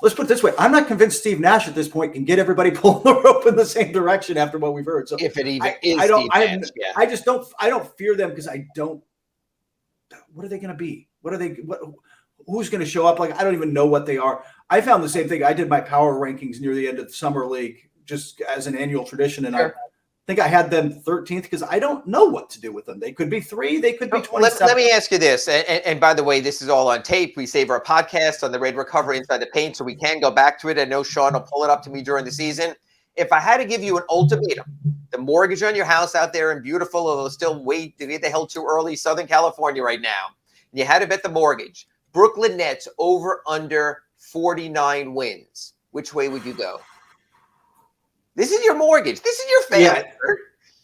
Speaker 2: Let's put it this way: I'm not convinced Steve Nash at this point can get everybody pulling the rope in the same direction after what we've heard. So
Speaker 1: if it even
Speaker 2: I just don't. I don't fear them because I don't. What are they going to be? Who's going to show up? Like I don't even know what they are. I found the same thing. I did my power rankings near the end of the summer league just as an annual tradition, and
Speaker 1: sure.
Speaker 2: I think I had them 13th because I don't know what to do with them. They could be 3, they could be 27.
Speaker 1: Let me ask you this, and by the way, this is all on tape. We save our podcast on the Red Recovery Inside the Paint, so we can go back to it. I know Sean will pull it up to me during the season. If I had to give you an ultimatum, the mortgage on your house out there in beautiful, although still way to get the hell too early, Southern California right now, and you had to bet the mortgage, Brooklyn Nets over under 49 wins, which way would you go? This is your mortgage. This is your family.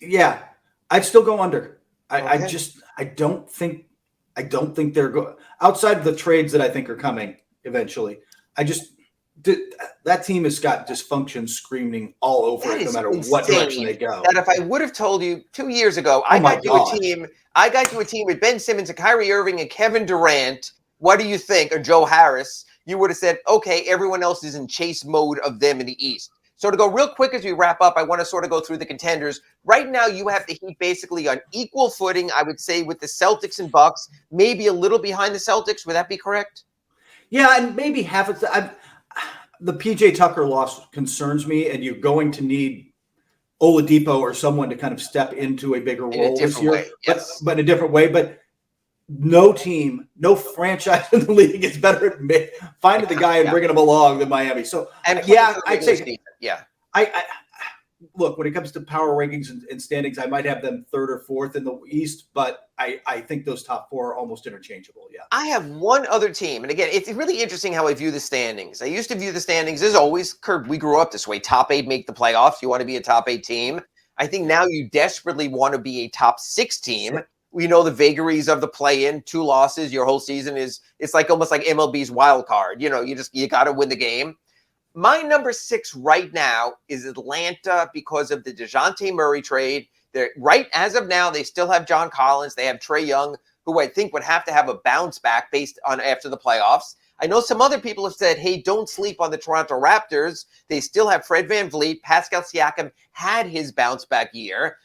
Speaker 2: Yeah. I'd still go under. I don't think they're going outside of the trades that I think are coming eventually. That team has got dysfunction screaming all over it, no matter what direction they go.
Speaker 1: That if I would have told you 2 years ago, I got you a team with Ben Simmons and Kyrie Irving and Kevin Durant. What do you think? Or Joe Harris, you would have said, okay, everyone else is in chase mode of them in the East. So to go real quick as we wrap up, I want to sort of go through the contenders. Right now, you have the Heat basically on equal footing, I would say, with the Celtics and Bucks, maybe a little behind the Celtics. Would that be correct?
Speaker 2: Yeah, and maybe half of the PJ Tucker loss concerns me, and you're going to need Oladipo or someone to kind of step into a bigger role this year, but in a different way. But no team, no franchise in the league is better at finding the guy and bringing him along than Miami. So, I'd say, I look, when it comes to power rankings and standings, I might have them 3rd or 4th in the East, but I think those top 4 are almost interchangeable. Yeah.
Speaker 1: I have one other team. And again, it's really interesting how I view the standings. I used to view the standings as always, Kurt, we grew up this way. Top 8 make the playoffs. You want to be a top 8 team. I think now you desperately want to be a top 6 team. We know the vagaries of the play-in, 2 losses, your whole season it's like almost like MLB's wild card. You got to win the game. My number 6 right now is Atlanta because of the DeJounte Murray trade. They're right as of now, they still have John Collins. They have Trae Young, who I think would have to have a bounce back based on after the playoffs. I know some other people have said, hey, don't sleep on the Toronto Raptors. They still have Fred VanVleet. Pascal Siakam had his bounce back year.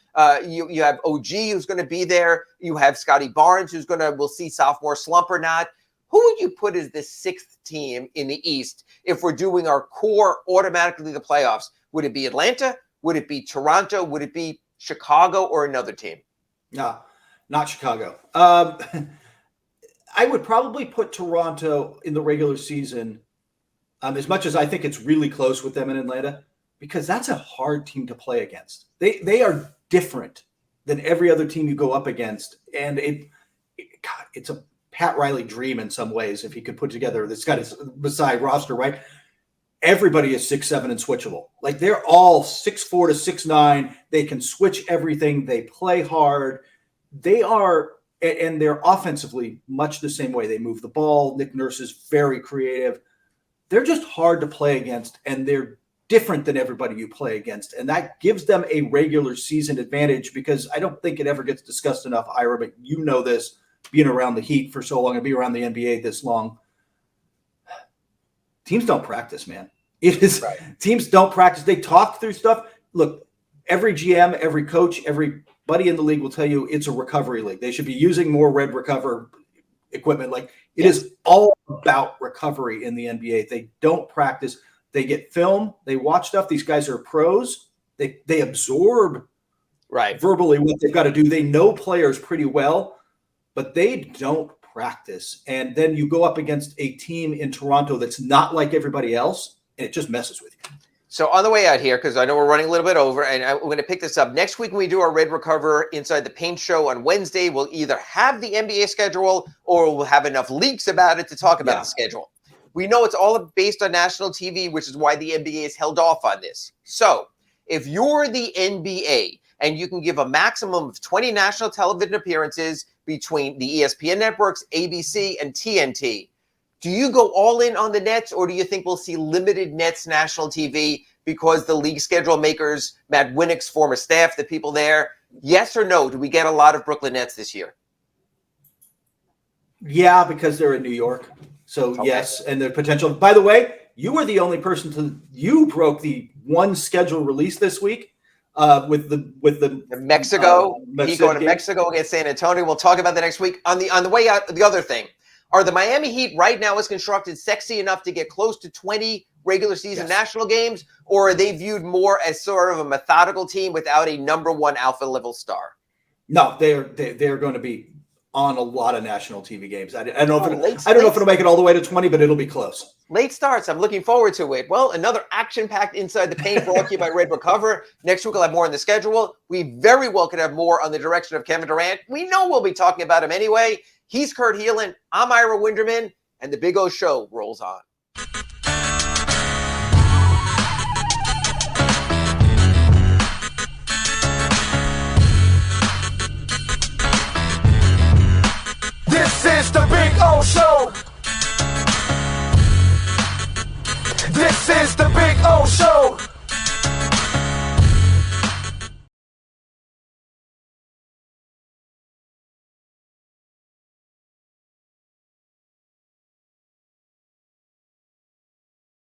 Speaker 1: You have OG who's going to be there. You have Scotty Barnes we'll see sophomore slump or not. Who would you put as the 6th team in the East if we're doing our core automatically the playoffs? Would it be Atlanta? Would it be Toronto? Would it be Chicago or another team?
Speaker 2: No, not Chicago. I would probably put Toronto in the regular season, as much as I think it's really close with them in Atlanta, because that's a hard team to play against. They are different than every other team you go up against, and it's a Pat Riley dream in some ways if he could put together this kind of beside roster, right? Everybody is 6'7" and switchable. Like they're all 6'4" to 6'9". They can switch everything. They play hard. They are. And they're offensively much the same way. They move the ball. Nick Nurse is very creative. they're just hard to play against, and they're different than everybody you play against. And that gives them a regular season advantage, because I don't think it ever gets discussed enough, Ira, but you know this, being around the Heat for so long and be around the NBA this long. Teams don't practice, man. It is right. Teams don't practice. They talk through stuff. Look, every GM, every coach, everybody in the league will tell you it's a recovery league. They should be using more Red Recover equipment. Like, it is all about recovery in the NBA. They don't practice. They get film. They watch stuff. These guys are pros. They absorb verbally what they've got to do. They know players pretty well, but they don't practice. And then you go up against a team in Toronto that's not like everybody else, and it just messes with you.
Speaker 1: So on the way out here, because I know we're running a little bit over, and I'm going to pick this up next week when we do our Red Recover Inside the Paint show on Wednesday. We'll either have the NBA schedule or we'll have enough leaks about it to talk about the schedule. We know it's all based on national TV, which is why the NBA is held off on this. So if you're the NBA and you can give a maximum of 20 national television appearances between the ESPN networks, ABC, and TNT, do you go all in on the Nets, or do you think we'll see limited Nets national TV because the league schedule makers, Matt Winnick's former staff, the people there, yes or no, do we get a lot of Brooklyn Nets this year?
Speaker 2: Yeah, because they're in New York. So yes, and the potential. By the way, you were the only person you broke the one schedule release this week with the
Speaker 1: Mexico. He going to Mexico against San Antonio. We'll talk about that next week. On the way out, the other thing. Are the Miami Heat right now is constructed sexy enough to get close to 20 regular season national games, or are they viewed more as sort of a methodical team without a number one alpha level star?
Speaker 2: No, they're going to be on a lot of national TV games. I don't know if it'll make it all the way to 20, but it'll be close.
Speaker 1: Late starts. I'm looking forward to it. Well, another action-packed Inside the Paint brought to you by Red Recover. Next week we'll have more on the schedule. We very well could have more on the direction of Kevin Durant. We know we'll be talking about him anyway. He's Kurt Helin. I'm Ira Winderman, and the Big O Show rolls on.
Speaker 3: This is the